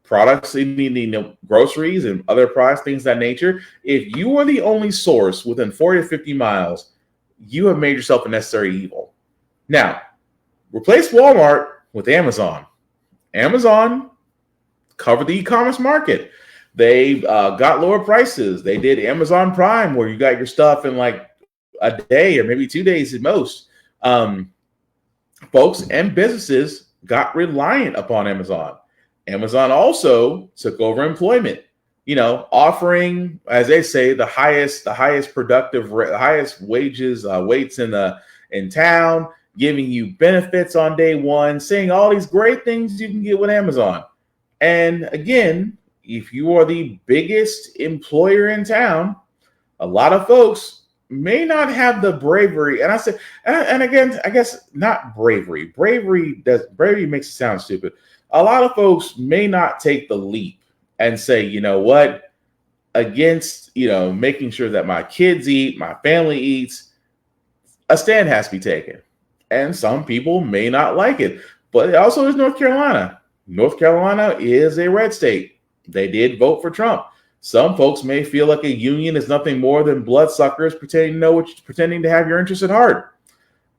products, they need groceries and other products, things of that nature. If you are the only source within 40 to 50 miles, you have made yourself a necessary evil. Now, replace Walmart with Amazon. Amazon covered the e-commerce market. They got lower prices. They did Amazon Prime, where you got your stuff in like a day or maybe 2 days at most. Folks and businesses got reliant upon Amazon. Amazon also took over employment, offering, as they say, the highest wages, weights in town, giving you benefits on day one, saying all these great things you can get with Amazon. And again, if you are the biggest employer in town, a lot of folks may not have the bravery. And I said, and again, I guess not bravery. Bravery makes it sound stupid. A lot of folks may not take the leap and say, you know what, against, making sure that my kids eat, my family eats, a stand has to be taken. And some people may not like it, but it also is North Carolina. North Carolina is a red state. They did vote for Trump. Some folks may feel like a union is nothing more than bloodsuckers pretending to have your interest at heart.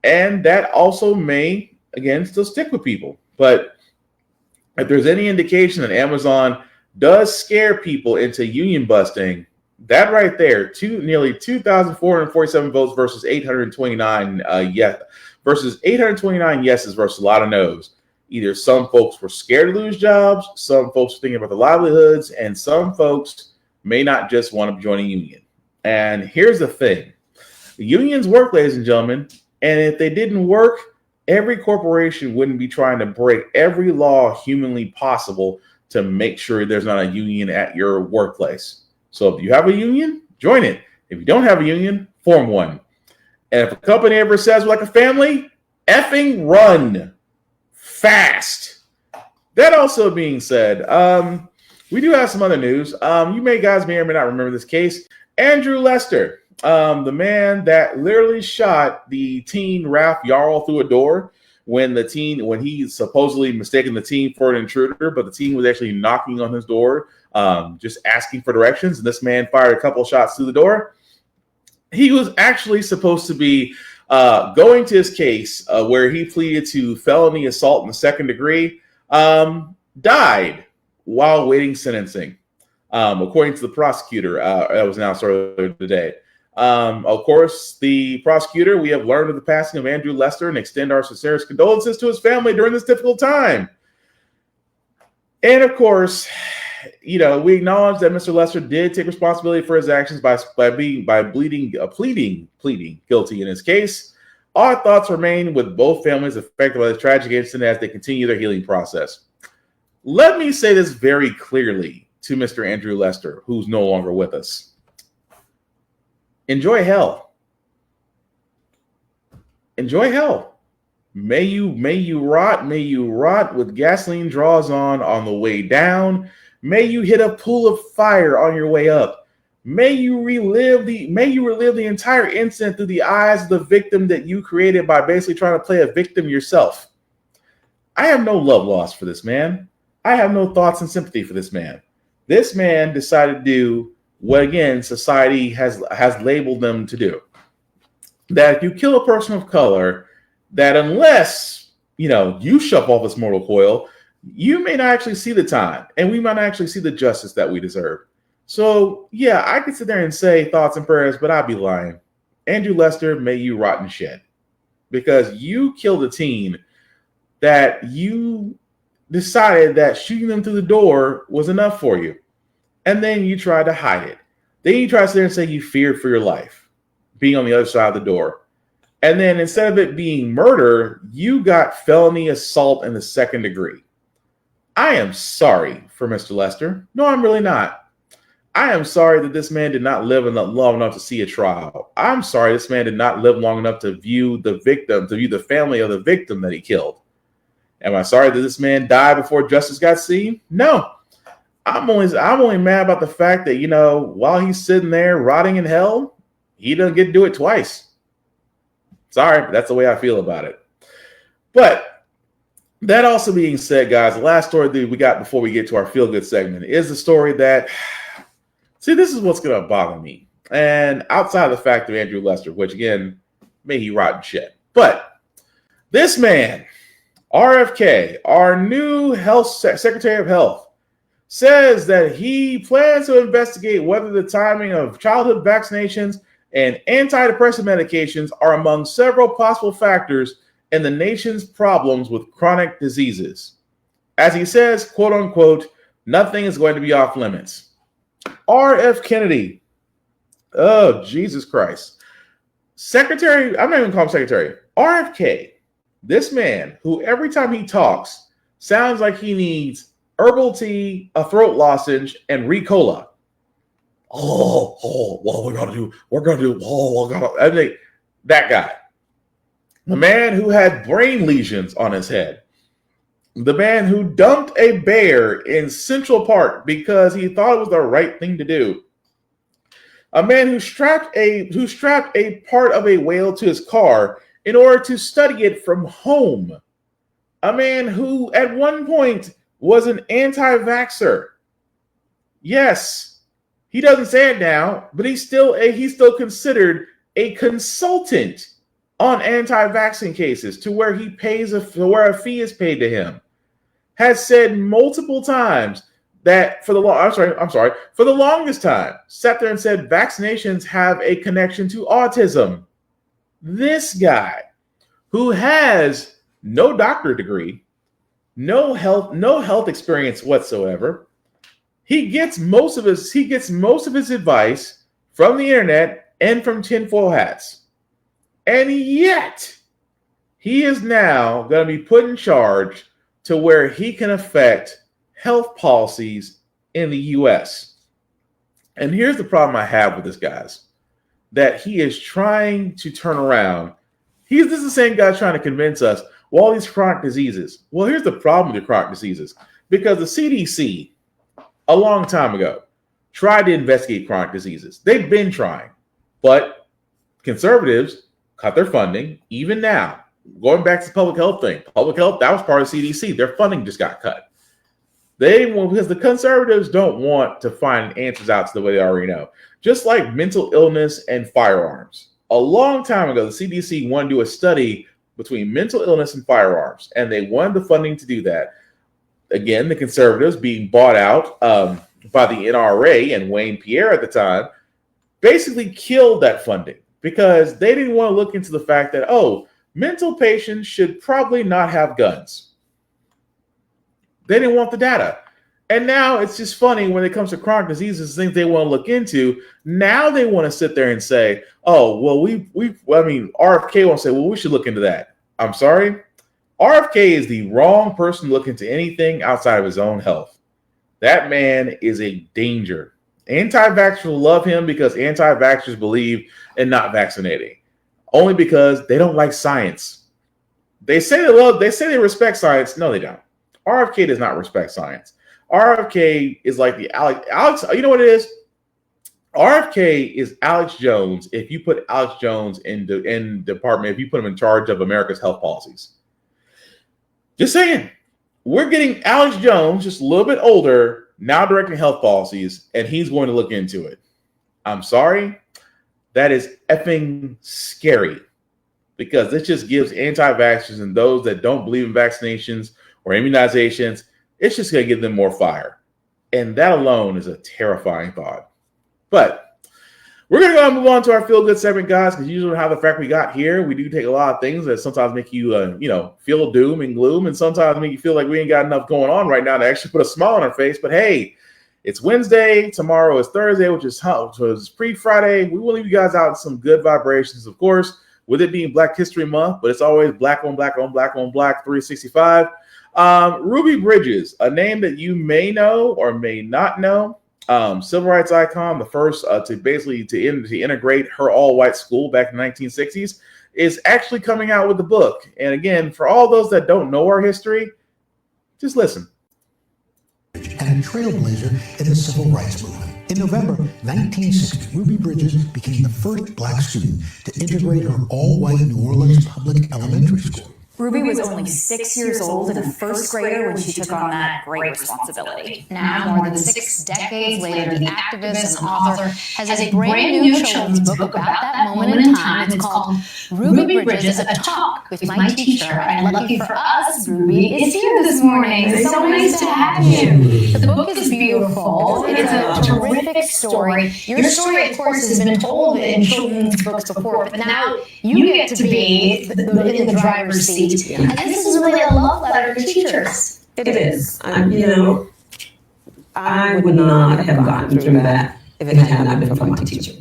And that also may, again, still stick with people. But if there's any indication that Amazon does scare people into union busting, that right there, nearly 2,447 votes versus 829 versus 829 yeses versus a lot of no's. Either some folks were scared to lose jobs, some folks were thinking about their livelihoods, and some folks may not just want to join a union. And here's the thing. The unions work, ladies and gentlemen, and if they didn't work, every corporation wouldn't be trying to break every law humanly possible to make sure there's not a union at your workplace. So if you have a union, join it. If you don't have a union, form one. And if a company ever says like a family, effing run fast. That also being said, we do have some other news. You guys may or may not remember this case. Andrew Lester, the man that literally shot the teen Ralph Yarl through a door when he supposedly mistaken the teen for an intruder, but the teen was actually knocking on his door, just asking for directions. And this man fired a couple shots through the door. He was actually supposed to be going to his case where he pleaded to felony assault in the second degree, died while waiting sentencing, according to the prosecutor that was announced earlier today. Of course, the prosecutor, we have learned of the passing of Andrew Lester and extend our sincerest condolences to his family during this difficult time. And of course, we acknowledge that Mr. Lester did take responsibility for his actions by pleading guilty in his case. Our thoughts remain with both families affected by this tragic incident as they continue their healing process. Let me say this very clearly to Mr. Andrew Lester, who's no longer with us. Enjoy hell. Enjoy hell. May you rot with gasoline draws on the way down. May you hit a pool of fire on your way up. May you relive the entire incident through the eyes of the victim that you created by basically trying to play a victim yourself. I have no love lost for this man. I have no thoughts and sympathy for this man. This man decided to do what, again, society has labeled them to do. That if you kill a person of color, that unless, you shove off this mortal coil, you may not actually see the time, and we might not actually see the justice that we deserve. So, yeah, I could sit there and say thoughts and prayers, but I'd be lying. Andrew Lester, may you rot in shed. Because you killed a teen that you decided that shooting them through the door was enough for you. And then you tried to hide it. Then you tried to sit there and say you feared for your life, being on the other side of the door. And then instead of it being murder, you got felony assault in the second degree. I am sorry for Mr. Lester. No, I'm really not. I am sorry that this man did not live long enough to see a trial. I'm sorry this man did not live long enough to view the family of the victim that he killed. Am I sorry that this man died before justice got seen? No. I'm only mad about the fact that, while he's sitting there rotting in hell, he doesn't get to do it twice. Sorry, but that's the way I feel about it. But that also being said, guys, the last story that we got before we get to our feel-good segment is the story that, see, this is what's going to bother me. And outside of the fact of Andrew Lester, which, again, may he rot in shit. But this man, RFK, our new Secretary of Health, says that he plans to investigate whether the timing of childhood vaccinations and antidepressant medications are among several possible factors in the nation's problems with chronic diseases. As he says, quote unquote, nothing is going to be off limits. R.F. Kennedy. Oh, Jesus Christ. Secretary, I'm not even calling him Secretary. RFK, this man who every time he talks sounds like he needs herbal tea, a throat lozenge, and Ricola. That guy. The man who had brain lesions on his head. The man who dumped a bear in Central Park because he thought it was the right thing to do. A man who strapped a part of a whale to his car in order to study it from home. A man who at one point was an anti-vaxxer. Yes, He doesn't say it now, but he's still considered a consultant on anti-vaccine cases, to where he pays where a fee is paid to him. Has said multiple times that for the longest time, sat there and said vaccinations have a connection to autism. This guy, who has no doctorate degree, no health experience whatsoever, he gets most of his advice from the internet and from tinfoil hats. And yet, he is now going to be put in charge to where he can affect health policies in the U.S. And here's the problem I have with this, guys, that he is trying to turn around. This is the same guy trying to convince us, well, all these chronic diseases. Well, here's the problem with the chronic diseases. Because the CDC, a long time ago, tried to investigate chronic diseases. They've been trying. But conservatives cut their funding, even now. Going back to the public health thing. Public health, that was part of CDC. Their funding just got cut. Because the conservatives don't want to find answers out to the way they already know. Just like mental illness and firearms. A long time ago, the CDC wanted to do a study between mental illness and firearms, and they wanted the funding to do that. Again, the conservatives being bought out by the NRA and Wayne Pierre at the time basically killed that funding because they didn't want to look into the fact that, mental patients should probably not have guns. They didn't want the data. And now it's just funny when it comes to chronic diseases, things they want to look into. Now they want to sit there and say, RFK won't say, we should look into that. I'm sorry. RFK is the wrong person to look into anything outside of his own health. That man is a danger. Anti-vaxxers will love him because anti-vaxxers believe in not vaccinating. Only because they don't like science. They say they respect science. No, they don't. RFK does not respect science. RFK is like the Alex. You know what it is? RFK is Alex Jones. If you put Alex Jones in department, if you put him in charge of America's health policies, just saying, we're getting Alex Jones, just a little bit older, now directing health policies, and he's going to look into it. I'm sorry. That is effing scary because this just gives anti-vaxxers and those that don't believe in vaccinations or immunizations, it's just going to give them more fire. And that alone is a terrifying thought. But we're going to go and move on to our feel-good segment, guys, because usually how the fact we got here, we do take a lot of things that sometimes make you, feel doom and gloom, and sometimes make you feel like we ain't got enough going on right now to actually put a smile on our face. But hey, it's Wednesday. Tomorrow is Thursday, which was pre-Friday. We will leave you guys out with some good vibrations, of course, with it being Black History Month, but it's always black on black on black on black 365. Ruby Bridges, a name that you may know or may not know. Civil rights icon, the first to integrate her all-white school back in the 1960s, is actually coming out with a book. And again, for all those that don't know our history, just listen. And a trailblazer in the civil rights movement. In November 1960, Ruby Bridges became the first black student to integrate her all-white New Orleans public elementary school. Ruby was only 6 years old and a first grader when she took on that great responsibility. Now, more than 6 decades later, the activist and author has a brand new children's book about that moment in time. It's called Ruby Bridges, A Talk with My Teacher. And lucky for us, Ruby is here this morning. It's so nice to have you. The book is beautiful. It's a terrific story. Your story, of course, has been told in children's books before, but now you get to be in the driver's seat. And this is really a love letter to teachers. It is. I would not have gotten through that if it had not been for my teacher.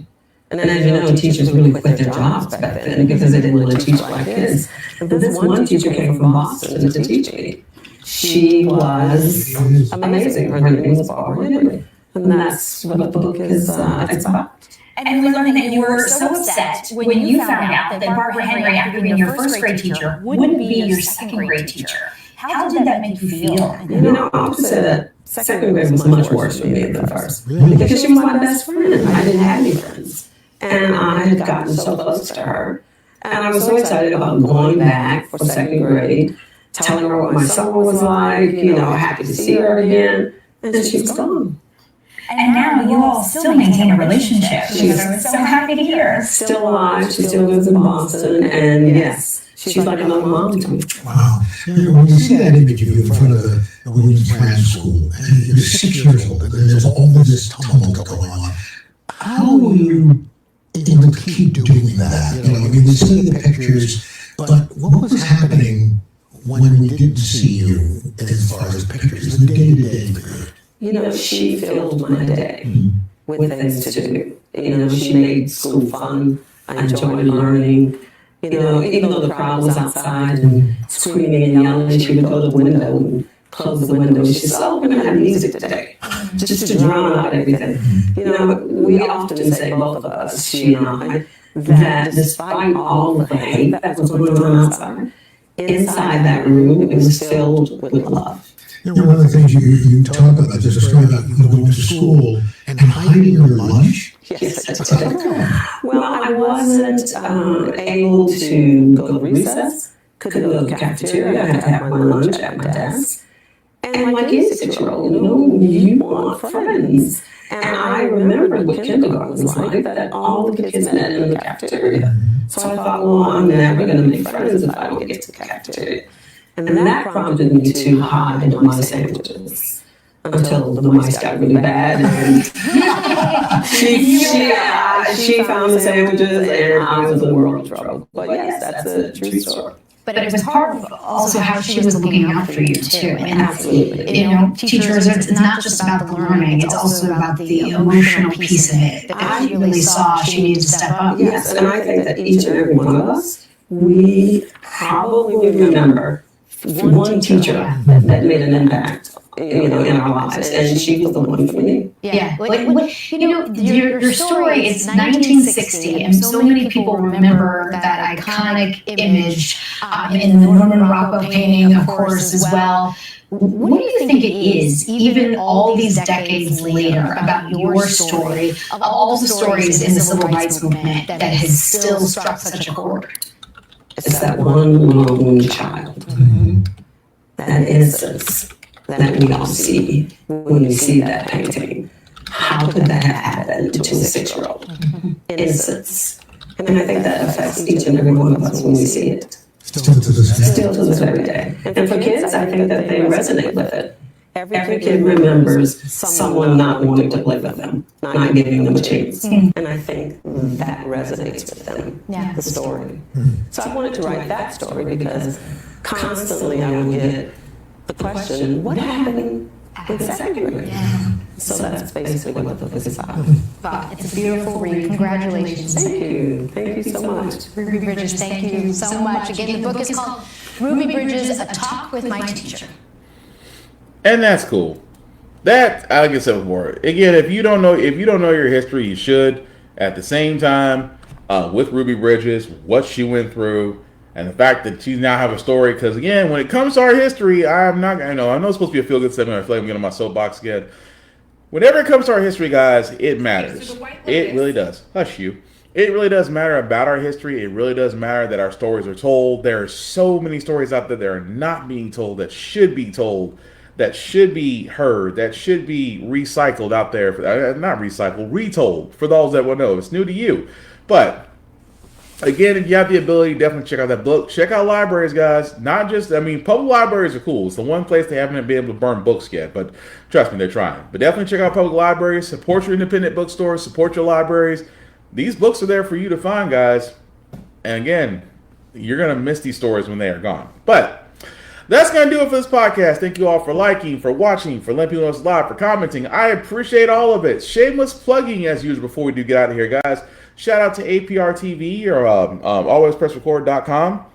And as you know, teachers really quit their jobs back then because they didn't want to teach black kids. But this one teacher came from Boston to teach me. She was amazing. Her name was Barbara Henry. And that's what the book is about. And we learned that you were so upset when you found out that Barbara Henry, after being your first grade teacher, wouldn't be your second grade teacher. How did that make you feel? I would say that second grade was much worse for me than first. Really? Because she was my best friend. I didn't have any friends. And I had gotten so close to her. And I was so excited about going back for second grade, telling her what my summer was like, happy to see her again. And then she was gone. And now you all still maintain a relationship, which I'm so happy to hear. Still alive. She still lives in Boston, and yes, she's like another mom to me. Wow. When you see that image of you in front of the Williams Brand School, and you're 6 years old, and there's all this tumult going on, how were you able to keep doing that? You know, I mean, we see the pictures, but what was happening when we didn't see you as far as pictures, the day-to-day period? You know, she filled my day with things to do. You know, she made school fun. I enjoyed learning. You know, even though the crowd was outside and screaming and yelling, she would go to the window and close the window. And she said, "Oh, we're going to have music today," just to drown out everything. You know, we often say, both of us, she and I, that despite all of the hate that was going on outside, inside that room, it was filled with love. You know, one of the things you talk about is a story about going to school and hiding your lunch. Yes, I did. Well, I wasn't able to go to recess, couldn't go to the cafeteria, I had to have my lunch at my desk. And like any 6-year-old, you know, you want friends. And I remembered what kindergarten was like, that all the kids met in the cafeteria. So I thought, well, I'm never going to make friends if I don't get to the cafeteria. And that prompted me to hide my sandwiches until the mice got really bad. And she found the sandwiches, and I was in the world of trouble. But yes, that's a true story. But it was part of also how she was looking out for you too. And absolutely, you know, teachers, it's not just about the learning; it's also about the emotional piece of it. That she really saw she needed to step up. Yes, and I think that each and every one of us, we probably remember one teacher that made an impact, you know, in our lives, and she was the one for me. Yeah, like you know, your story is 1960, and so many people remember that iconic image in the Norman Rockwell painting, of course, as well. What do you think it is, even all these decades later, about your story, of all the stories in the civil rights movement, that has still struck such a chord? It's that one lone child, that innocence that we all see when we see that painting. How could that have happened to a 6-year-old? Innocence. And I think that affects each and every one of us when we see it. Still to this day. Still to this very day. And for kids, I think that they resonate with it. Every kid remembers someone not wanting to play with them, not giving them a chance. And I think that resonates with them, the story. So I wanted to write that story because constantly I would get the question, what happened in second grade? So that's basically what the book is about. But it's a beautiful read. Congratulations. Thank you. Thank you so much. Ruby Bridges, thank you so much. Again, the book is called Ruby Bridges, A Talk with My Teacher. And that's cool. That, I guess, that before. Again, if you don't know your history, you should. At the same time, with Ruby Bridges, what she went through, and the fact that she now have a story. Because again, when it comes to our history, I know it's supposed to be a feel good segment. I feel like I'm getting on my soapbox again. Whenever it comes to our history, guys, it matters. It really does. Hush you. It really does matter about our history. It really does matter that our stories are told. There are so many stories out there that are not being told, that should be told, that should be heard, that should be recycled out there. Not recycled, retold, for those that will know. It's new to you. But again, if you have the ability, definitely check out that book. Check out libraries, guys. Not just, public libraries are cool. It's the one place they haven't been able to burn books yet. But trust me, they're trying. But definitely check out public libraries. Support your independent bookstores. Support your libraries. These books are there for you to find, guys. And again, you're going to miss these stories when they are gone. But that's going to do it for this podcast. Thank you all for liking, for watching, for letting people know it's live, for commenting. I appreciate all of it. Shameless plugging as usual before we do get out of here, guys. Shout out to APR TV or alwayspressrecord.com.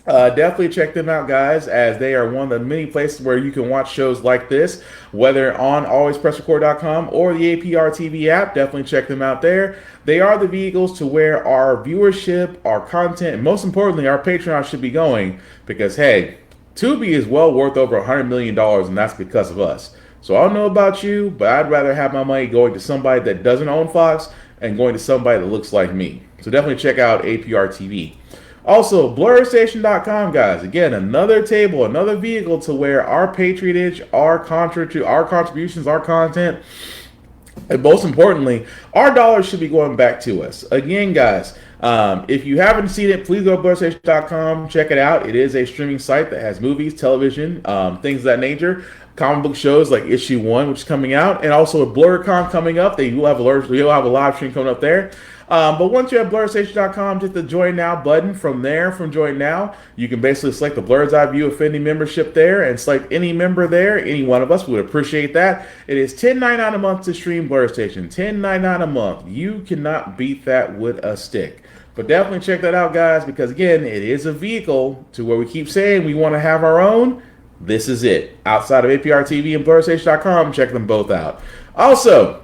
Definitely check them out, guys, as they are one of the many places where you can watch shows like this, whether on alwayspressrecord.com or the APR TV app. Definitely check them out there. They are the vehicles to where our viewership, our content, and most importantly, our Patreon should be going because, hey, Tubi is well worth over $100 million, and that's because of us. So I don't know about you, but I'd rather have my money going to somebody that doesn't own Fox and going to somebody that looks like me. So definitely check out APR TV. Also, BlurStation.com, guys. Again, another table, another vehicle to where our patronage, our contributions, our content And most importantly, our dollars should be going back to us. Again, guys, if you haven't seen it, please go to blurredstation.com, check it out. It is a streaming site that has movies, television, things of that nature. Comic book shows like Issue 1, which is coming out, and also with BlurCon coming up. You'll have a live stream coming up there. But once you have blurredstation.com, just the Join Now button. From Join Now, you can basically select the Blurred's Eye View Affinity membership there and select any member there. Any one of us would appreciate that. It is $10.99 a month to stream Blurred Station. $10.99 a month. You cannot beat that with a stick. But definitely check that out, guys, because again, it is a vehicle to where we keep saying we want to have our own. This is it. Outside of APR TV and blurredstation.com, check them both out. Also,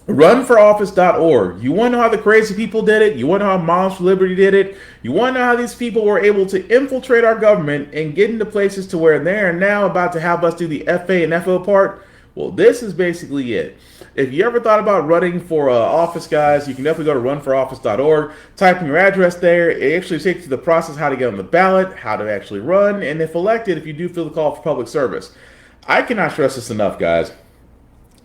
runforoffice.org. You want to know how the crazy people did it? You want to know how Moms for Liberty did it? You want to know how these people were able to infiltrate our government and get into places to where they're now about to have us do the FA and FO part? Well, this is basically it. If you ever thought about running for office, guys, you can definitely go to runforoffice.org, type in your address there. It actually takes you to the process, how to get on the ballot, how to actually run, and if elected, if you do feel the call for public service. I cannot stress this enough, guys.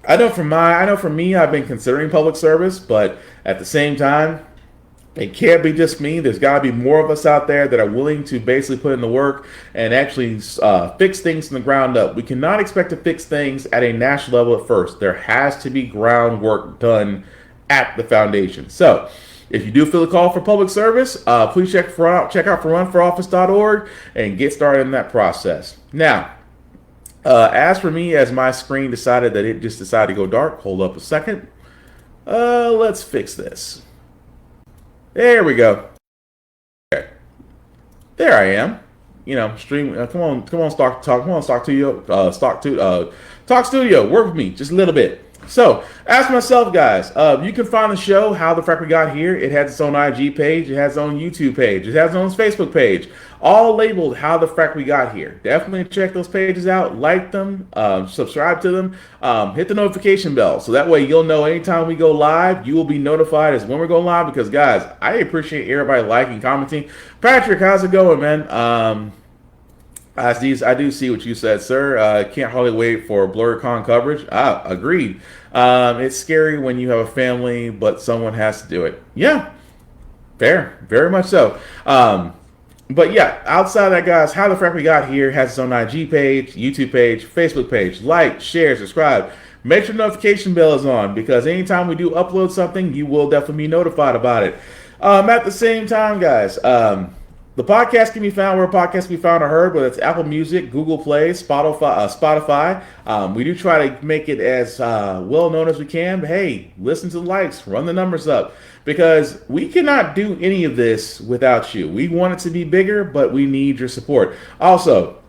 I know for me, I've been considering public service, but at the same time, it can't be just me. There's got to be more of us out there that are willing to basically put in the work and actually fix things from the ground up. We cannot expect to fix things at a national level at first. There has to be groundwork done at the foundation. So if you do feel the call for public service, please check out runforoffice.org and get started in that process. Now, as for me, as my screen decided that it just decided to go dark, hold up a second. Let's fix this. There we go. Okay. There I am. You know, stream. Come on, Stock Studio. Work with me just a little bit. So, ask myself, guys. You can find the show How the Frack We Got Here. It has its own IG page. It has its own YouTube page. It has its own Facebook page. All labeled How the Frack We Got Here. Definitely check those pages out. Like them. Subscribe to them. Hit the notification bell. So that way you'll know anytime we go live, you will be notified as when we're going live. Because, guys, I appreciate everybody liking, commenting. Patrick, how's it going, man? I do see what you said, sir. Can't hardly wait for BlurCon coverage. Agreed. It's scary when you have a family, but someone has to do it. Yeah, fair. Very much so. But yeah, outside of that, guys, How the Frack We Got Here has its own IG page, YouTube page, Facebook page. Like, share, subscribe. Make sure the notification bell is on, because anytime we do upload something, you will definitely be notified about it. At the same time, guys, the podcast can be found where podcasts can be found or heard, whether it's Apple Music, Google Play, Spotify. We do try to make it as well known as we can. But hey, listen to the likes, run the numbers up, because we cannot do any of this without you. We want it to be bigger, but we need your support. Also,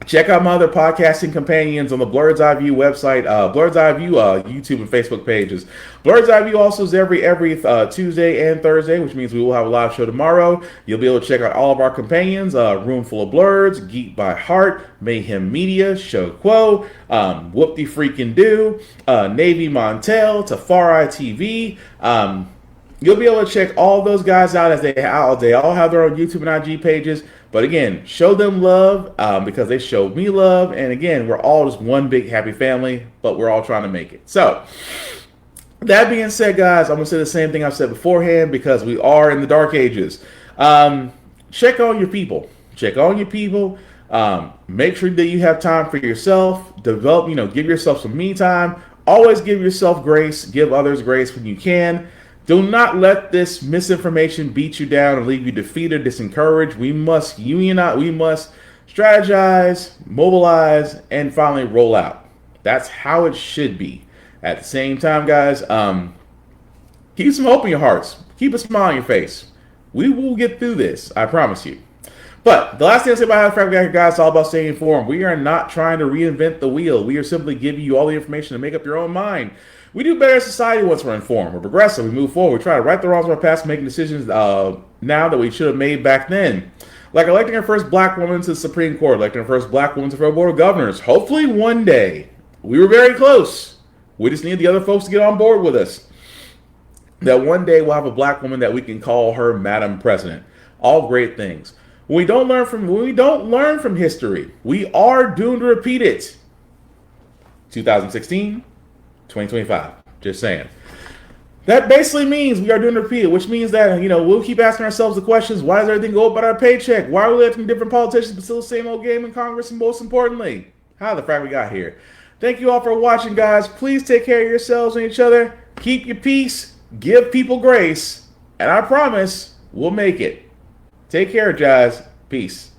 check out my other podcasting companions on the Blurred's Eye View website, Blurred's Eye View YouTube and Facebook pages. Blurred's Eye View also is every Tuesday and Thursday, which means we will have a live show tomorrow. You'll be able to check out all of our companions, Room Full of Blurs, Geek by Heart, Mayhem Media, Show Quo, Whoop-de Freakin' Do, Navy Montel, Tafari TV. You'll be able to check all those guys out as they all have their own YouTube and IG pages. But again, show them love because they showed me love. And again, we're all just one big happy family, but we're all trying to make it. So, that being said, guys, I'm going to say the same thing I've said beforehand, because we are in the dark ages. Check on your people. Check on your people. Make sure that you have time for yourself. Develop, give yourself some me time. Always give yourself grace. Give others grace when you can. Do not let this misinformation beat you down and leave you defeated, disencouraged. We must unionize, we must strategize, mobilize, and finally roll out. That's how it should be. At the same time, guys, keep some hope in your hearts. Keep a smile on your face. We will get through this, I promise you. But the last thing I say about How the Frack We Got Here, guys, is all about staying informed. We are not trying to reinvent the wheel. We are simply giving you all the information to make up your own mind. We do better as society once we're informed. We're progressive. We move forward. We try to right the wrongs of our past, making decisions now that we should have made back then. Like electing our first black woman to the Supreme Court, electing our first black woman to the Federal Board of Governors. Hopefully one day. We were very close. We just need the other folks to get on board with us. That one day we'll have a black woman that we can call her Madam President. All great things. When we don't learn from history, we are doomed to repeat it. 2016. 2025. Just saying. That basically means we are doing a repeat, which means that, we'll keep asking ourselves the questions, why does everything go up at our paycheck? Why are we electing different politicians but still the same old game in Congress? And most importantly, how the frack we got here. Thank you all for watching, guys. Please take care of yourselves and each other. Keep your peace. Give people grace. And I promise we'll make it. Take care, guys. Peace.